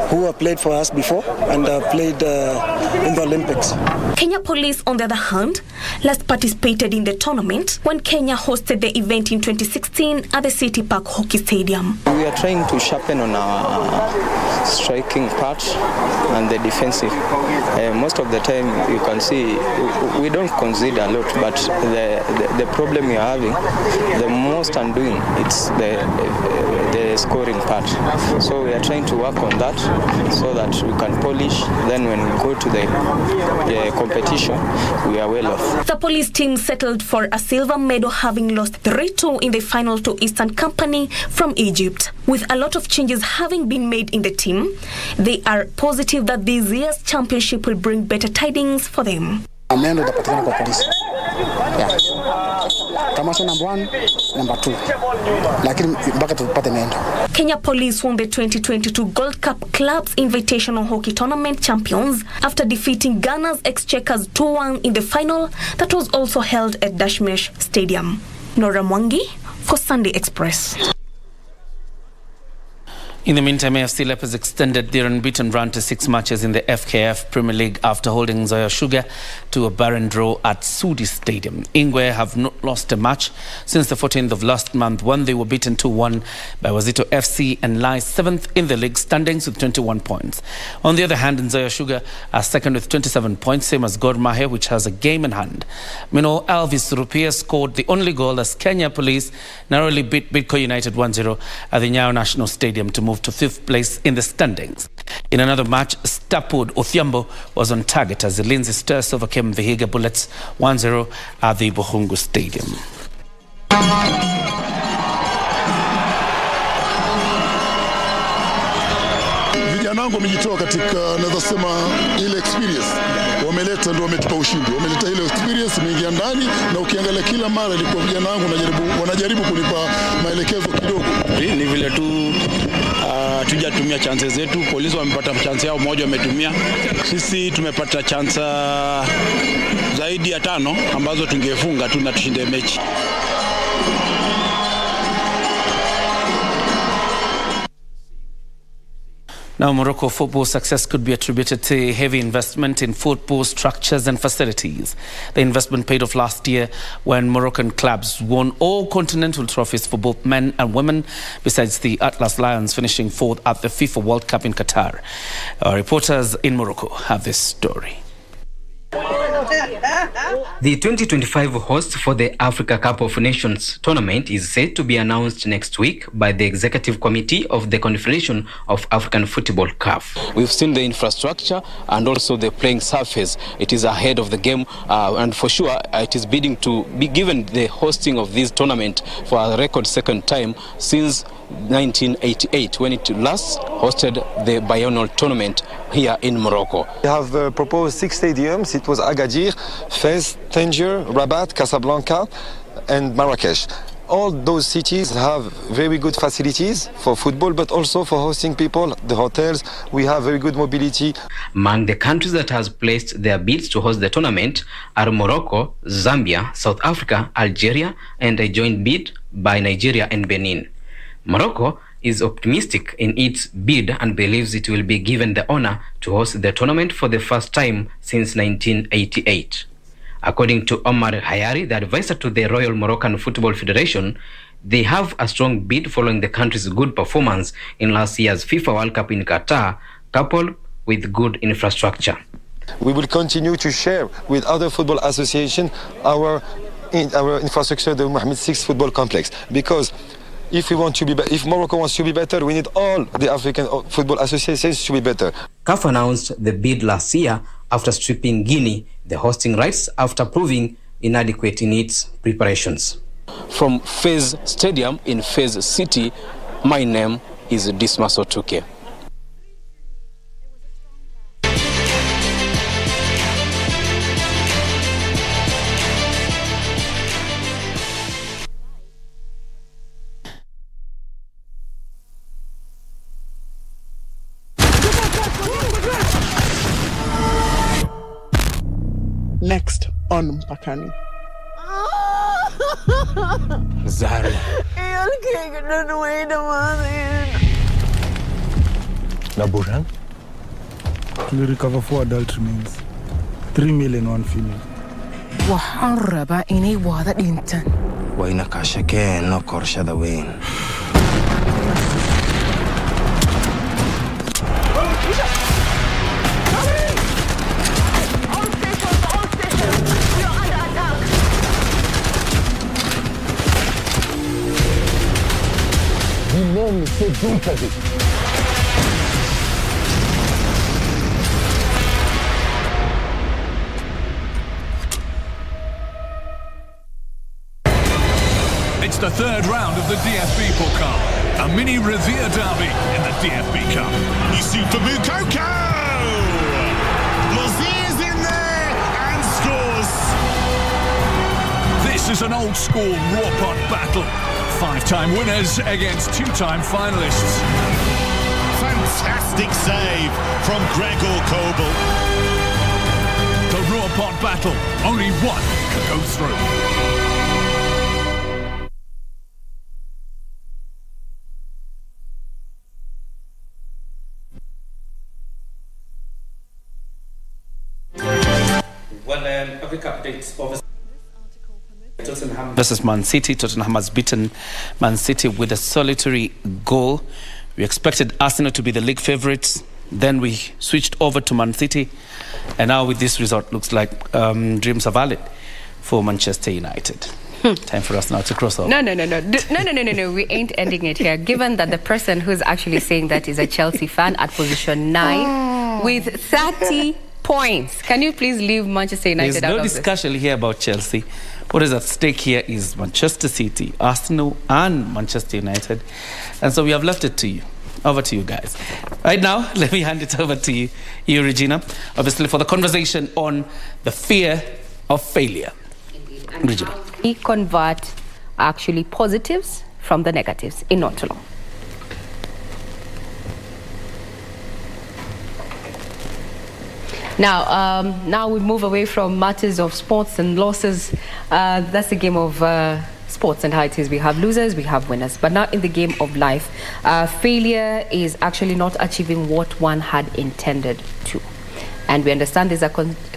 [SPEAKER 20] who have played for us before and have played in the Olympics.
[SPEAKER 17] Kenya Police, on the other hand, last participated in the tournament when Kenya hosted the event in 2016 at the City Park Hockey Stadium.
[SPEAKER 18] We are trying to sharpen on our
[SPEAKER 6] striking part and the defensive. Most of the time you can see we don't concede a lot, but the problem we are having, the most undoing, it's the scoring part. So we are trying to work on that so that we can polish. Then when we go to the competition, we are well off.
[SPEAKER 17] The police team settled for a silver medal, having lost 3-2 in the final to Eastern Company from Egypt. With a lot of changes having been made in the team, they are positive that this year's championship will bring better tidings for them.
[SPEAKER 14] Amendo itapatikana kwa polisi. Yeah. Tamasha number 1, number 2. Lakini mpaka tupate mendo.
[SPEAKER 17] Kenya Police won the 2022 Gold Cup Clubs Invitational Hockey Tournament champions after defeating Ghana's Exchequers 2-1 in the final that was also held at Dashmesh Stadium. Nora Mwangi for Sunday Express.
[SPEAKER 1] In the meantime, AFC Leopards extended their unbeaten run to 6 matches in the FKF Premier League after holding Nzoia Sugar to a barren draw at Sudi Stadium. Ingwe have not lost a match since the 14th of last month when they were beaten 2-1 by Wazito FC and lie 7th in the league standings with 21 points. On the other hand, Nzoia Sugar are second with 27 points, same as Gor Mahia, which has a game in hand. Meanwhile, Alvis Rupia scored the only goal as Kenya Police narrowly beat Bidco United 1-0 at the Nyayo National Stadium to move to 5th place in the standings. In another match, Stapud Othiambo was on target as the Lindsay Stars overcame Vihiga Bullets 1-0 at the Buhungu Stadium.
[SPEAKER 21] Vijana wangu wamejitoa katika, naweza sema, ile experience wameleta, ndio wametupa ushindi. Wameleta ile experience, imeingia ndani, na ukiangalia kila mara ilikuwa vijana wangu wanajaribu kunipa maelekezo kidogo.
[SPEAKER 22] Ni vile tu tujatumia chances zetu. Polisi wamepata chance yao moja, wametumia. Sisi tumepata chance zaidi ya 5 ambazo tungefunga tu na tushinde mechi.
[SPEAKER 1] Now, Morocco football success could be attributed to heavy investment in football structures and facilities. The investment paid off last year when Moroccan clubs won all continental trophies for both men and women, besides the Atlas Lions finishing 4th at the FIFA World Cup in Qatar. Our reporters in Morocco have this story.
[SPEAKER 23] The 2025 host for the Africa Cup of Nations tournament is set to be announced next week by the Executive Committee of the Confederation of African Football CAF.
[SPEAKER 24] We've seen the infrastructure and also the playing surface. It is ahead of the game, and for sure it is bidding to be given the hosting of this tournament for a record second time since 1988, when it last hosted the biennial tournament here in Morocco.
[SPEAKER 25] We have proposed 6 stadiums. It was Agadir, Fez, Tangier, Rabat, Casablanca, and Marrakesh. All those cities have very good facilities for football, but also for hosting people, the hotels. We have very good mobility.
[SPEAKER 23] Among the countries that has placed their bids to host the tournament are Morocco, Zambia, South Africa, Algeria, and a joint bid by Nigeria and Benin. Morocco is optimistic in its bid and believes it will be given the honor to host the tournament for the first time since 1988. According to Omar Hayari, the advisor to the Royal Moroccan Football Federation, they have a strong bid following the country's good performance in last year's FIFA World Cup in Qatar, coupled with good infrastructure.
[SPEAKER 25] We will continue to share with other football associations our infrastructure, the Mohammed VI Football Complex, because if Morocco wants to be better, we need all the African football associations to be better.
[SPEAKER 23] CAF announced the bid last year after stripping Guinea the hosting rights after proving inadequate in its preparations.
[SPEAKER 24] From Fez Stadium in Fez City, my name is Dismas Otuke.
[SPEAKER 26] Next on Mpakani.
[SPEAKER 28] Zara.
[SPEAKER 26] Naburan?
[SPEAKER 29] We recover 4 adult remains. 3 male and 1 female.
[SPEAKER 28] Waharaba ini wada dintan. Waina kashake no korshada wain.
[SPEAKER 2] juu kazi.
[SPEAKER 3] It's the third round of the DFB Pokal, a mini Revere derby in the DFB Cup. You see for Mukoko! Lozier's in there and scores! This is an old-school raw pot battle. 5-time winners against 2-time finalists. Fantastic save from Gregor Kobel. The raw pot battle, only one can go through.
[SPEAKER 1] A quick update. Tottenham versus Man City. Tottenham has beaten Man City with a solitary goal. We expected Arsenal to be the league favourites. Then we switched over to Man City. And now with this result, looks like dreams are valid for Manchester United. Time for us now to cross over.
[SPEAKER 5] No. We ain't ending it here. Given that the person who's actually saying that is a Chelsea fan at position 9 with 30 points. Can you please leave Manchester United out of this?
[SPEAKER 1] There's no discussion here about Chelsea. What is at stake here is Manchester City, Arsenal, and Manchester United. And so we have left it to you. Over to you guys. Right now, let me hand it over to you, Regina, obviously for the conversation on the fear of failure. Regina.
[SPEAKER 5] We convert actually positives from the negatives in not too long. Now we move away from matters of sports and losses. That's the game of sports and how it is. We have losers, we have winners. But now in the game of life, failure is actually not achieving what one had intended to. And we understand there's a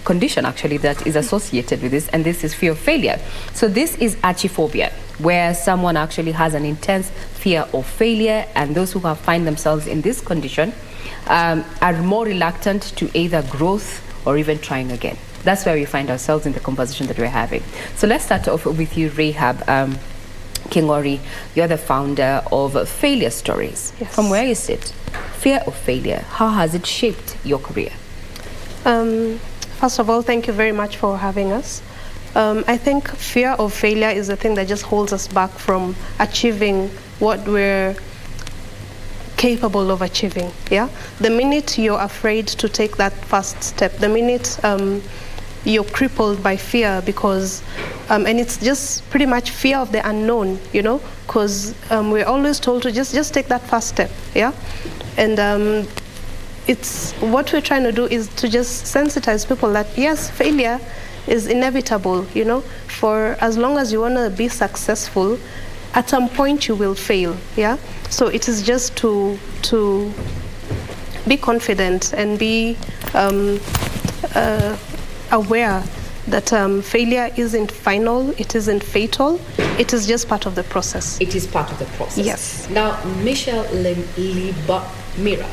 [SPEAKER 5] condition actually that is associated with this, and this is fear of failure. So this is achiphobia, where someone actually has an intense fear of failure, and those who have find themselves in this condition are more reluctant to either growth or even trying again. That's where we find ourselves in the conversation that we're having. So let's start off with you, Rahab. Kioria, you're the founder of Failure Stories. Yes. From where you sit, fear of failure, how has it shaped your career?
[SPEAKER 7] First of all, thank you very much for having us. I think fear of failure is the thing that just holds us back from achieving what we're capable of achieving. Yeah, the minute you're afraid to take that first step, the minute you're crippled by fear, because and it's just pretty much fear of the unknown, you know, because we're always told to just take that first step. Yeah, and it's what we're trying to do is to just sensitize people that yes, failure is inevitable, you know. For as long as you want to be successful, at some point you will fail. Yeah, so it is just to be confident and be aware that failure isn't final, it isn't fatal, it is just part of the process.
[SPEAKER 5] It is part of the process.
[SPEAKER 7] Yes.
[SPEAKER 5] Now, Michelle Mira.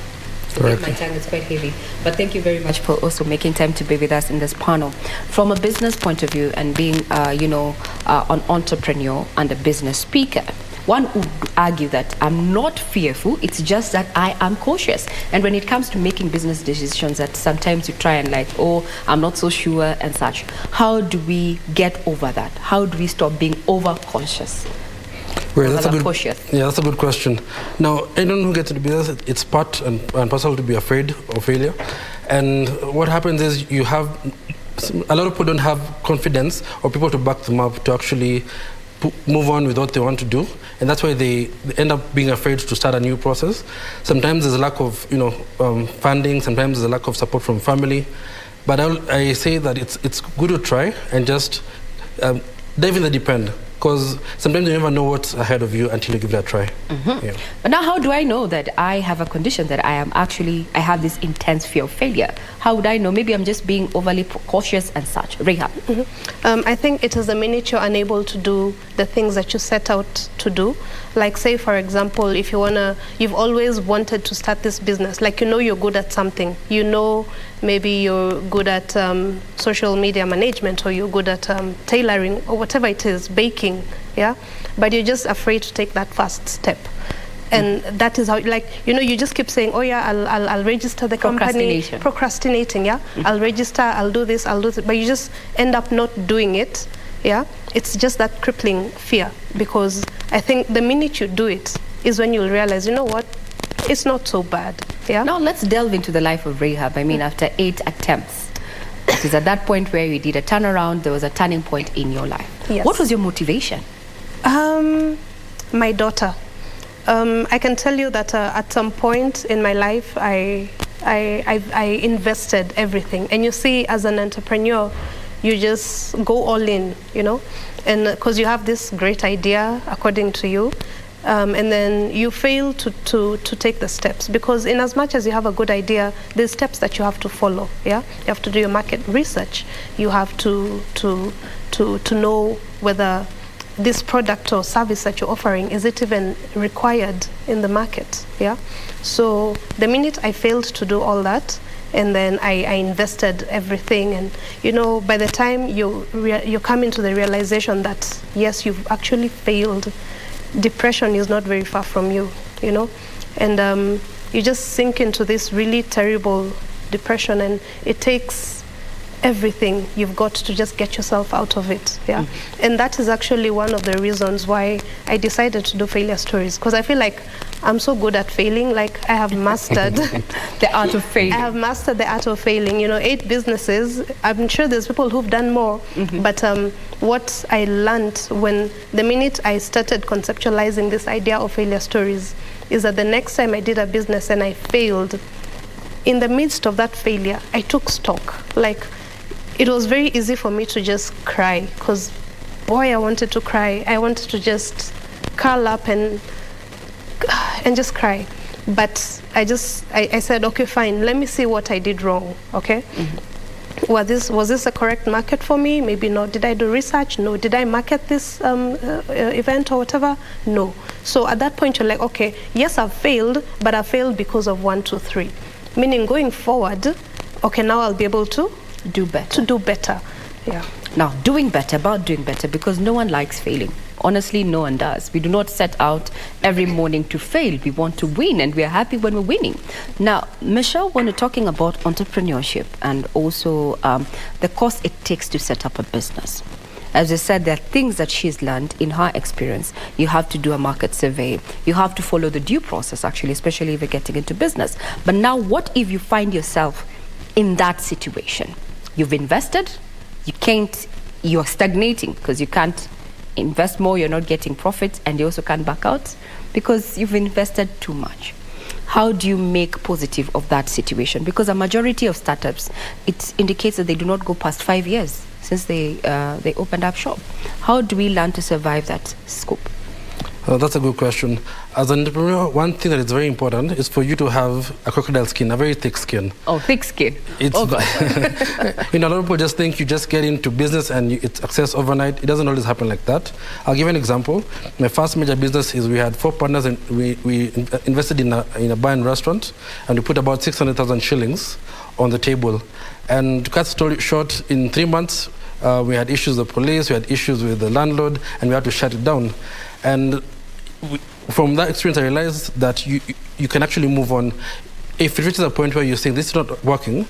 [SPEAKER 5] My tongue is quite heavy, but thank you very much for also making time to be with us in this panel. From a business point of view and being, an entrepreneur and a business speaker, one would argue that I'm not fearful, it's just that I am cautious. And when it comes to making business decisions, that sometimes you try and like, oh, I'm not so sure and such. How do we get over that? How do we stop being overcautious?
[SPEAKER 8] Well, that's a good question. Now, anyone who gets into business, it's part and parcel to be afraid of failure. And what happens is you have a lot of people don't have confidence or people to back them up to actually move on with what they want to do, and that's why they end up being afraid to start a new process. Sometimes there's a lack of funding. Sometimes there's a lack of support from family. But I say that it's good to try and just dive in the deep end. Because sometimes you never know what's ahead of you until you give it a try.
[SPEAKER 5] Mm-hmm. Yeah. But now, how do I know that I have a condition that I have this intense fear of failure? How would I know? Maybe I'm just being overly cautious and such. Rahab.
[SPEAKER 7] Mm-hmm. I think it is the minute you're unable to do the things that you set out to do. Like, say, for example, if you've always wanted to start this business, like, you're good at something. Maybe you're good at social media management, or you're good at tailoring, or whatever it is, baking, yeah? But you're just afraid to take that first step. And that is how, like, you just keep saying, oh yeah, I'll register the company. Procrastinating, yeah. I'll register, I'll do this, but you just end up not doing it, yeah. It's just that crippling fear, because I think the minute you do it is when you'll realize, you know what, it's not so bad, yeah.
[SPEAKER 5] Now let's delve into the life of Rahab. I mean, after 8 attempts, it is at that point where you did a turnaround, there was a turning point in your life.
[SPEAKER 7] Yes.
[SPEAKER 5] What was your motivation?
[SPEAKER 7] My daughter. I can tell you that at some point in my life, I invested everything. And you see, as an entrepreneur, you just go all in, and because you have this great idea, according to you, and then you fail to take the steps, because in as much as you have a good idea, there's steps that you have to follow. Yeah, you have to do your market research. You have to know whether this product or service that you're offering, is it even required in the market? Yeah. So the minute I failed to do all that, and then I invested everything, and by the time you come into the realization that yes, you've actually failed, depression is not very far from you, and you just sink into this really terrible depression, and it takes everything you've got to just get yourself out of it. Yeah. And that is actually one of the reasons why I decided to do failure stories, because I feel like I'm so good at failing. Like, I have mastered
[SPEAKER 5] the art of failing.
[SPEAKER 7] I have mastered the art of failing. 8 businesses. I'm sure there's people who've done more, but what I learned when the minute I started conceptualizing this idea of failure stories is that the next time I did a business and I failed, in the midst of that failure, I took stock. Like, it was very easy for me to just cry, because, boy, I wanted to cry. I wanted to just curl up and just cry. But I said, okay, fine, let me see what I did wrong, okay? Was this a correct market for me? Maybe not. Did I do research? No. Did I market this event or whatever? No. So at that point, you're like, okay, yes, I've failed, but I failed because of 1, 2, 3. Meaning, going forward, okay, now I'll be able to
[SPEAKER 5] do better.
[SPEAKER 7] Yeah.
[SPEAKER 5] Now, doing better, because no one likes failing. Honestly, no one does. We do not set out every morning to fail. We want to win, and we are happy when we're winning. Now, Michelle, when we're talking about entrepreneurship and also the cost it takes to set up a business, as I said, there are things that she's learned in her experience. You have to do a market survey. You have to follow the due process, actually, especially if you're getting into business. But now, what if you find yourself in that situation? You've invested, you're stagnating because you can't invest more, you're not getting profits, and you also can't back out because you've invested too much. How do you make positive of that situation? Because a majority of startups, it indicates that they do not go past 5 years since they opened up shop. How do we learn to survive that scope?
[SPEAKER 8] That's a good question. As an entrepreneur, one thing that is very important is for you to have a crocodile skin, a very thick skin.
[SPEAKER 5] Oh, thick skin.
[SPEAKER 8] A lot of people just think you just get into business and it's success overnight. It doesn't always happen like that. I'll give you an example. My first major business is we had 4 partners, and we invested in a bar and restaurant, and we put about 600,000 shillings on the table. And to cut the story short, in 3 months, we had issues with the police, we had issues with the landlord, and we had to shut it down. And from that experience, I realized that you can actually move on. If it reaches a point where you're saying this is not working,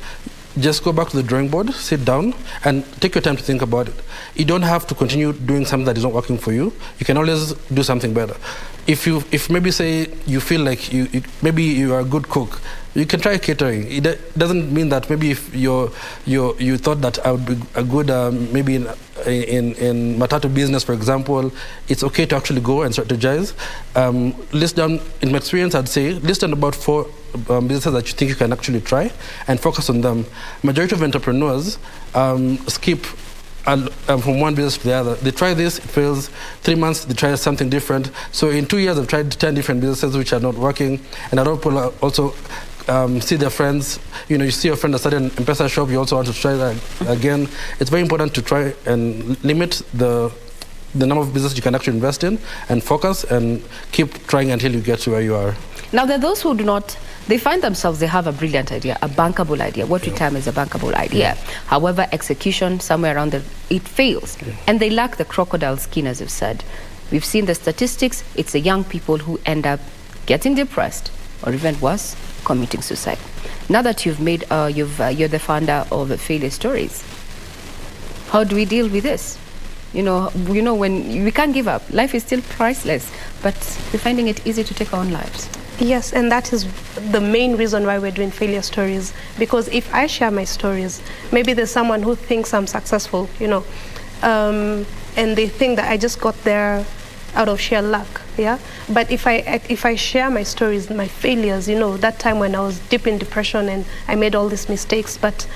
[SPEAKER 8] just go back to the drawing board, sit down, and take your time to think about it. You don't have to continue doing something that is not working for you. You can always do something better. If maybe say you feel like maybe you are a good cook, you can try catering. It doesn't mean that maybe if you thought that I would be a good maybe in matatu business, for example, it's okay to actually go and strategize. List down, in my experience, I'd say list down about 4 businesses that you think you can actually try and focus on them. Majority of entrepreneurs skip from one business to the other. They try this, it fails. 3 months, they try something different. So in 2 years, they've tried 10 different businesses which are not working. And a lot of people also see their friends. You see your friend that started an M-Pesa shop, you also want to try that again. It's very important to try and limit the number of businesses you can actually invest in and focus and keep trying until you get to where you are.
[SPEAKER 5] Now, there are those who do not. They find themselves, they have a brilliant idea, a bankable idea. What we term as a bankable idea. However, execution, somewhere around it fails. And they lack the crocodile skin, as you've said. We've seen the statistics. It's the young people who end up getting depressed, or even worse, committing suicide. Now that you're the founder of Failure Stories, how do we deal with this? You know, when we can't give up, life is still priceless, but we're finding it easy to take our own lives.
[SPEAKER 7] Yes, and that is the main reason why we're doing Failure Stories. Because if I share my stories, maybe there's someone who thinks I'm successful, and they think that I just got there out of sheer luck, yeah? But if I share my stories, my failures, that time when I was deep in depression and I made all these mistakes, but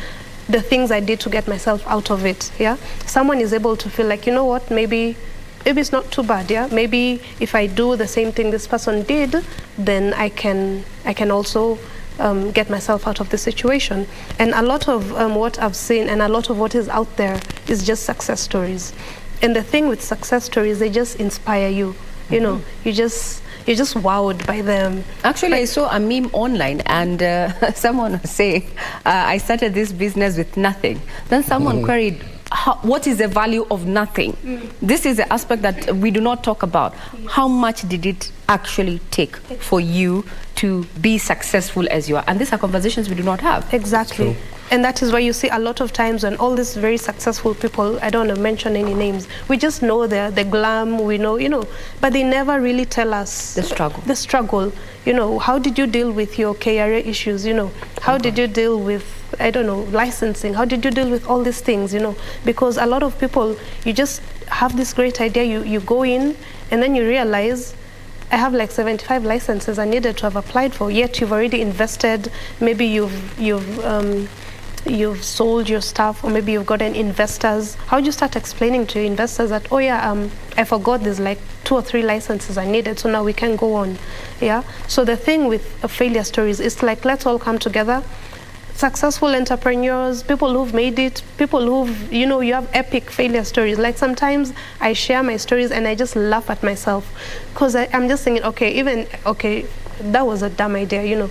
[SPEAKER 7] the things I did to get myself out of it, yeah? Someone is able to feel like, you know what, maybe it's not too bad, yeah? Maybe if I do the same thing this person did, then I can also get myself out of the situation. And a lot of what I've seen and a lot of what is out there is just success stories. And the thing with success stories, they just inspire you. You're just wowed by them.
[SPEAKER 5] Actually, I saw a meme online, and someone was saying, I started this business with nothing. Then someone queried, what is the value of nothing? This is the aspect that we do not talk about. How much did it actually take for you to be successful as you are? And these are conversations we do not have.
[SPEAKER 7] Exactly. And that is why you see a lot of times when all these very successful people, I don't want to mention any names, we just know the glam, we know, but they never really tell us
[SPEAKER 5] the struggle.
[SPEAKER 7] The struggle. How did you deal with your Kioria issues? How did you deal with, I don't know, licensing? How did you deal with all these things? Because a lot of people, you just have this great idea, you go in, and then you realize, I have like 75 licenses I needed to have applied for, yet you've already invested, maybe you've sold your stuff, or maybe you've gotten investors. How do you start explaining to your investors that, oh yeah, I forgot there's like 2 or 3 licenses I needed, so now we can go on, yeah? So the thing with Failure Stories is like, let's all come together. Successful entrepreneurs, people who've made it, people who've, you have epic failure stories. Like sometimes I share my stories and I just laugh at myself because I'm just thinking, okay, that was a dumb idea,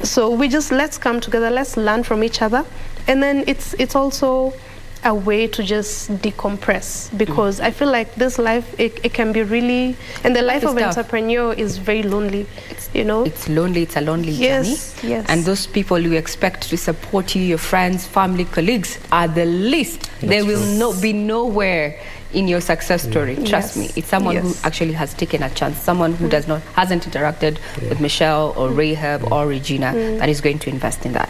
[SPEAKER 7] So let's come together, let's learn from each other. And then it's also a way to just decompress, because I feel like this life, it can be really, and the life of an entrepreneur is very lonely,
[SPEAKER 5] It's lonely, it's a lonely journey.
[SPEAKER 7] Yes.
[SPEAKER 5] And those people you expect to support you, your friends, family, colleagues, are the least. They will be nowhere in your success story. Trust me, it's someone who actually has taken a chance, someone who hasn't interacted with Michelle or Rahab or Regina, that is going to invest in that.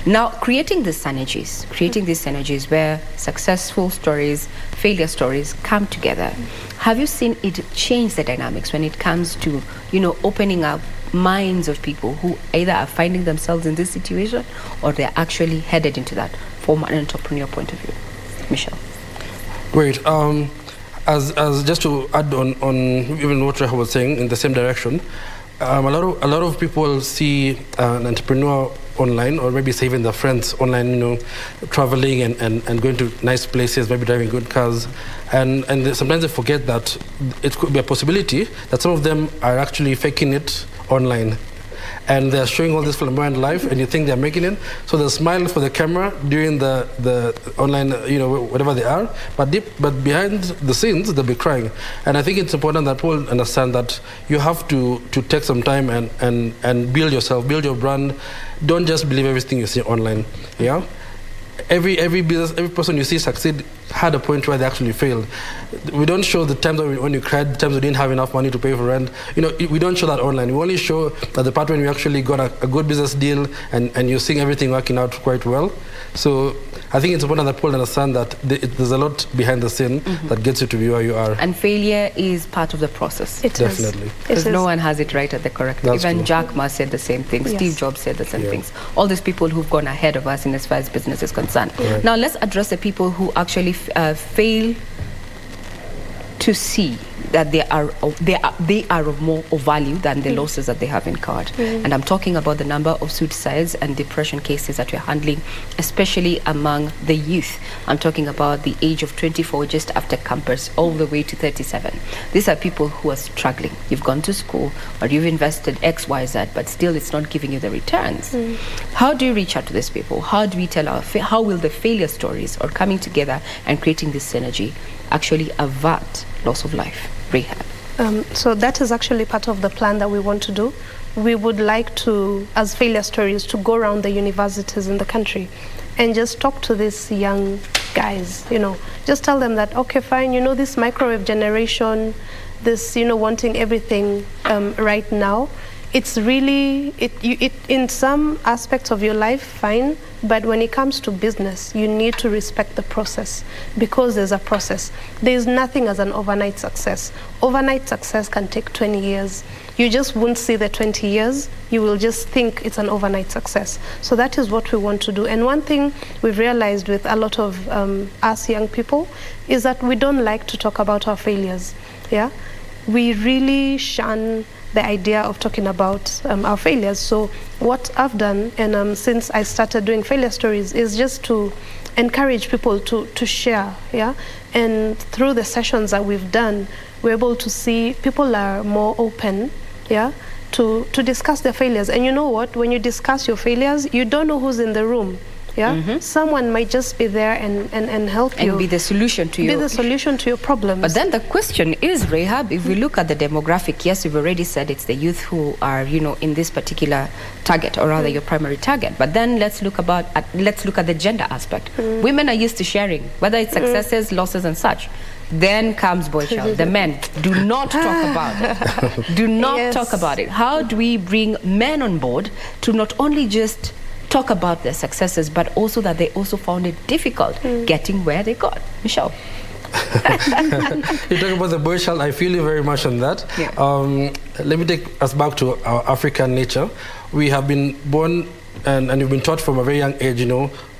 [SPEAKER 5] Now, creating these synergies where successful stories, failure stories come together. Have you seen it change the dynamics when it comes to, opening up minds of people who either are finding themselves in this situation or they're actually headed into that from an entrepreneur point of view? Michelle.
[SPEAKER 8] Great. As just to add on even what Reha was saying in the same direction, a lot of people see an entrepreneur online, or maybe even their friends online, traveling and going to nice places, maybe driving good cars, and sometimes they forget that it could be a possibility that some of them are actually faking it online. And they're showing all this flamboyant life, and you think they're making it. So they smile for the camera during the online, whatever they are, but behind the scenes, they'll be crying. And I think it's important that people understand that you have to take some time and build yourself, build your brand. Don't just believe everything you see online, yeah? Every business, every person you see succeed had a point where they actually failed. We don't show the times when you cried, the times we didn't have enough money to pay for rent. We don't show that online. We only show that the part when you actually got a good business deal and you're seeing everything working out quite well. So I think it's important that people understand that there's a lot behind the scene that gets you to be where you are.
[SPEAKER 5] And failure is part of the process.
[SPEAKER 8] Definitely.
[SPEAKER 5] Because no one has it right at the correct time. Even Jack Ma said the same thing. Steve Jobs said the same things. All these people who've gone ahead of us in as far as business is concerned.
[SPEAKER 8] Right.
[SPEAKER 5] Now let's address the people who actually fail to see that they are of more value than the losses that they have incurred. And I'm talking about the number of suicides and depression cases that we're handling, especially among the youth. I'm talking about the age of 24 just after campus all the way to 37. These are people who are struggling. You've gone to school or you've invested X, Y, Z, but still it's not giving you the returns. How do you reach out to these people? How do we tell how will the failure stories or coming together and creating this synergy actually avert loss of life? Rehab.
[SPEAKER 7] So that is actually part of the plan that we want to do. We would like to, as failure stories, to go around the universities in the country and just talk to these young guys, just tell them that, okay, fine, this microwave generation, this, wanting everything right now, it's really, in some aspects of your life, fine, but when it comes to business, you need to respect the process, because there's a process. There's nothing as an overnight success. Overnight success can take 20 years. You just won't see the 20 years. You will just think it's an overnight success. So that is what we want to do. And one thing we've realized with a lot of us young people is that we don't like to talk about our failures. Yeah, we really shun the idea of talking about our failures. So what I've done, and since I started doing failure stories, is just to encourage people to share. Yeah, and through the sessions that we've done, we're able to see people are more open. Yeah, to discuss their failures. And you know what? When you discuss your failures, you don't know who's in the room. Yeah, someone might just be there and help you.
[SPEAKER 5] And be the solution to
[SPEAKER 7] your problems.
[SPEAKER 5] But then the question is, Rahab, if we look at the demographic, yes, we've already said it's the youth who are, in this particular target, or rather your primary target. But then let's look at the gender aspect. Women are used to sharing, whether it's successes, losses, and such. Then comes boy child. The men do not talk about it. Do not talk about it. How do we bring men on board to not only just talk about their successes, but also that they also found it difficult getting where they got? Michelle.
[SPEAKER 8] You talk about the boy child. I feel you very much on that.
[SPEAKER 5] Yeah.
[SPEAKER 8] Let me take us back to our African nature. We have been born and you've been taught from a very young age,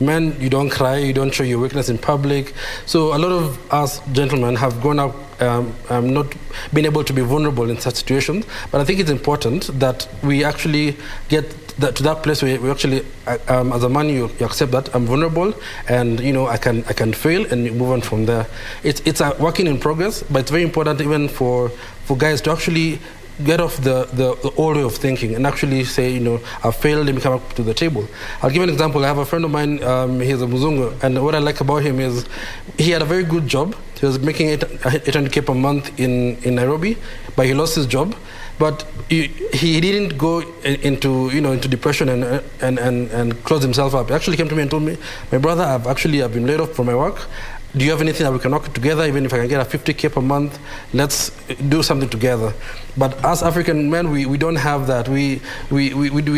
[SPEAKER 8] men, you don't cry, you don't show your weakness in public. So a lot of us gentlemen have grown up not being able to be vulnerable in such situations. But I think it's important that we actually get to that place where we actually, as a man, you accept that I'm vulnerable, and I can fail, and you move on from there. It's a working in progress, but it's very important even for guys to actually get off the old way of thinking and actually say, I failed, let me come up to the table. I'll give an example. I have a friend of mine, he's a Muzungu, and what I like about him is he had a very good job. He was making 800K per month in Nairobi, but he lost his job. But he didn't go into depression and close himself up. He actually came to me and told me, my brother, I've been laid off from my work. Do you have anything that we can work together? Even if I can get a 50K per month, let's do something together. But as African men, we don't have that. We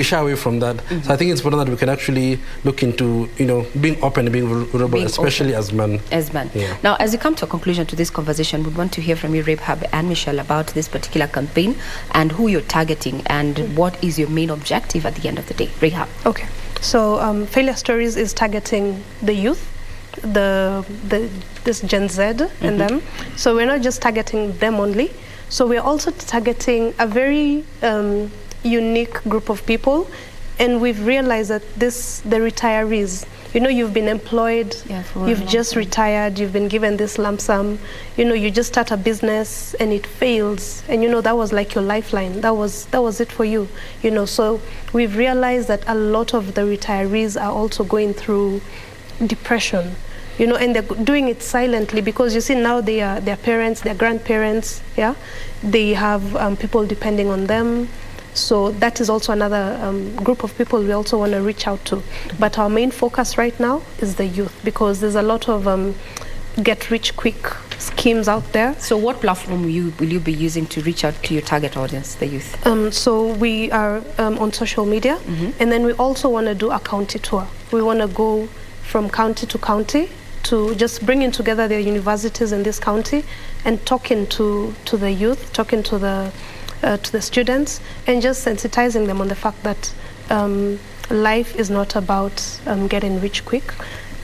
[SPEAKER 8] shy away from that. So I think it's important that we can actually look into being open and being vulnerable, especially as men.
[SPEAKER 5] As men.
[SPEAKER 8] Yeah.
[SPEAKER 5] Now, as we come to a conclusion to this conversation, we want to hear from you, Rahab and Michelle, about this particular campaign and who you're targeting and what is your main objective at the end of the day. Rahab.
[SPEAKER 7] Okay. So Failure Stories is targeting the youth, this Gen Z and them. So we're not just targeting them only. So we're also targeting a very unique group of people, and we've realized that the retirees, you've been employed, you've just retired, you've been given this lump sum, you just start a business and it fails, and that was like your lifeline, that was it for you, so we've realized that a lot of the retirees are also going through depression, and they're doing it silently, because you see now their parents, their grandparents, they have people depending on them. So that is also another group of people we also want to reach out to. But our main focus right now is the youth, because there's a lot of get-rich-quick schemes out there.
[SPEAKER 5] So what platform will you be using to reach out to your target audience, the youth?
[SPEAKER 7] So we are on social media, and then we also want to do a county tour. We want to go from county to county to just bringing together the universities in this county and talking to the youth, talking to the students, and just sensitizing them on the fact that life is not about getting rich quick.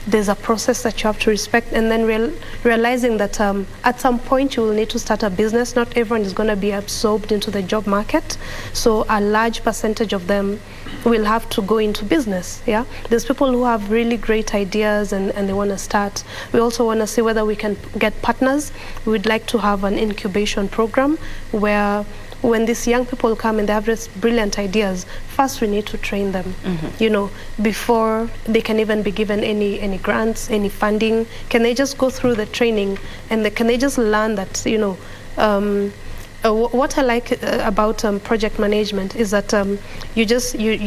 [SPEAKER 7] There's a process that you have to respect, and then realizing that at some point you will need to start a business. Not everyone is going to be absorbed into the job market, so a large percentage of them will have to go into business. There's people who have really great ideas and they want to start. We also want to see whether we can get partners. We'd like to have an incubation program where when these young people come and they have these brilliant ideas, first we need to train them, before they can even be given any grants, any funding. Can they just go through the training, and can they just learn that, what I like about project management is that you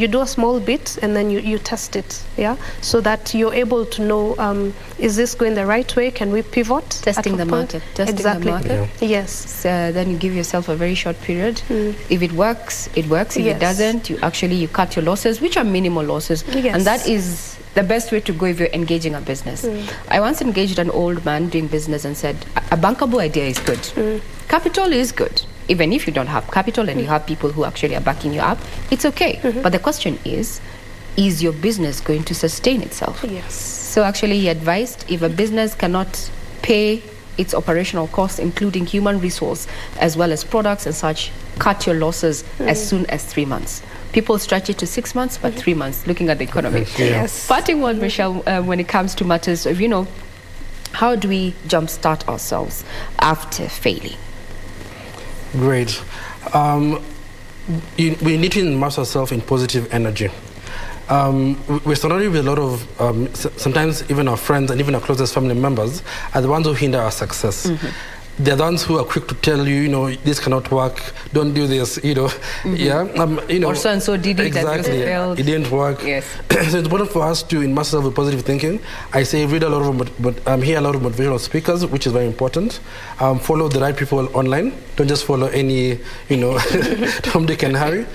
[SPEAKER 7] do a small bit and then you test it, yeah, so that you're able to know, is this going the right way? Can we pivot?
[SPEAKER 5] Testing the market.
[SPEAKER 7] Exactly.
[SPEAKER 5] The market.
[SPEAKER 7] Yeah. Yes.
[SPEAKER 5] So then you give yourself a very short period. If it works, it works. If it doesn't, you cut your losses, which are minimal losses, and that is the best way to go if you're engaging a business. I once engaged an old man doing business and said, a bankable idea is good. Capital is good. Even if you don't have capital and you have people who actually are backing you up, it's okay. But the question is your business going to sustain itself?
[SPEAKER 7] Yes.
[SPEAKER 5] So actually he advised, if a business cannot pay its operational costs, including human resource, as well as products and such, cut your losses as soon as 3 months. People stretch it to 6 months, but 3 months, looking at the economy.
[SPEAKER 7] Yes.
[SPEAKER 5] Parting word, Michelle, when it comes to matters of, how do we jumpstart ourselves after failing?
[SPEAKER 8] Great. We need to immerse ourselves in positive energy. We're surrounded with a lot of, sometimes even our friends and even our closest family members are the ones who hinder our success. They're the ones who are quick to tell you, this cannot work, don't do this, yeah.
[SPEAKER 5] Or so and so did it,
[SPEAKER 8] exactly,
[SPEAKER 5] that failed.
[SPEAKER 8] It didn't work.
[SPEAKER 5] Yes.
[SPEAKER 8] So it's important for us to immerse ourselves with positive thinking. I say read a lot of, hear a lot of motivational speakers, which is very important. Follow the right people online. Don't just follow any, Tom, Dick, and Harry.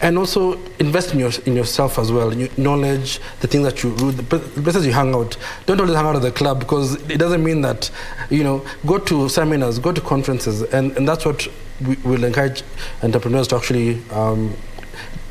[SPEAKER 8] And also invest in yourself as well, in your knowledge, the things that you do, the places you hang out. Don't always hang out at the club, because it doesn't mean that, go to seminars, go to conferences, and that's what we will encourage entrepreneurs to actually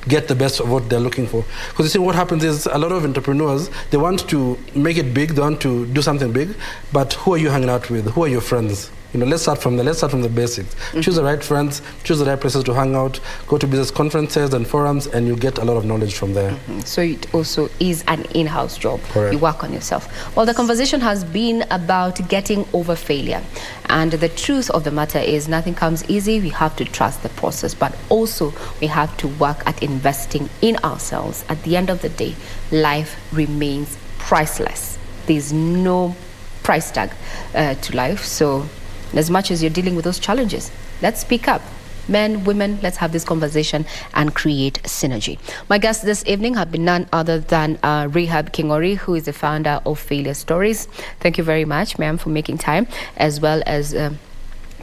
[SPEAKER 8] get the best of what they're looking for. Because you see, what happens is a lot of entrepreneurs, they want to make it big, they want to do something big, but who are you hanging out with? Who are your friends? Let's start from there. Let's start from the basics. Choose the right friends, choose the right places to hang out, go to business conferences and forums, and you get a lot of knowledge from there.
[SPEAKER 5] So it also is an in-house job.
[SPEAKER 8] Correct.
[SPEAKER 5] You work on yourself. Well, the conversation has been about getting over failure. And the truth of the matter is nothing comes easy. We have to trust the process, but also we have to work at investing in ourselves. At the end of the day, life remains priceless. There's no price tag to life. So as much as you're dealing with those challenges, let's speak up. Men, women, let's have this conversation and create synergy. My guests this evening have been none other than Rehab Kioria, who is the founder of Failure Stories. Thank you very much, ma'am, for making time, as well as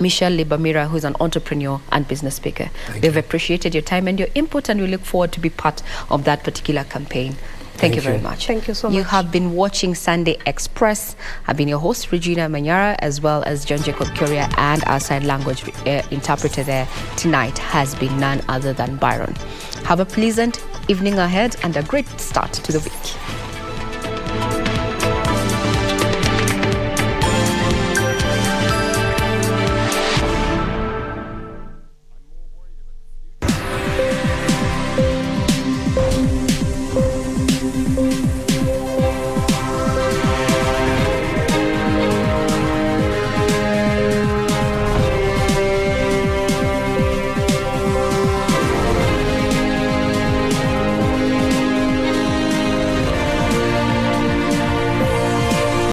[SPEAKER 5] Michelle Libamira, who is an entrepreneur and business speaker. We've appreciated your time and your input, and we look forward to be part of that particular campaign. Thank you very much.
[SPEAKER 7] Thank you so much.
[SPEAKER 5] You have been watching Sunday Express. I've been your host, Regina Manyara, as well as John Jacob Kioria, and our sign language interpreter there tonight has been none other than Byron. Have a pleasant evening ahead and a great start to the week.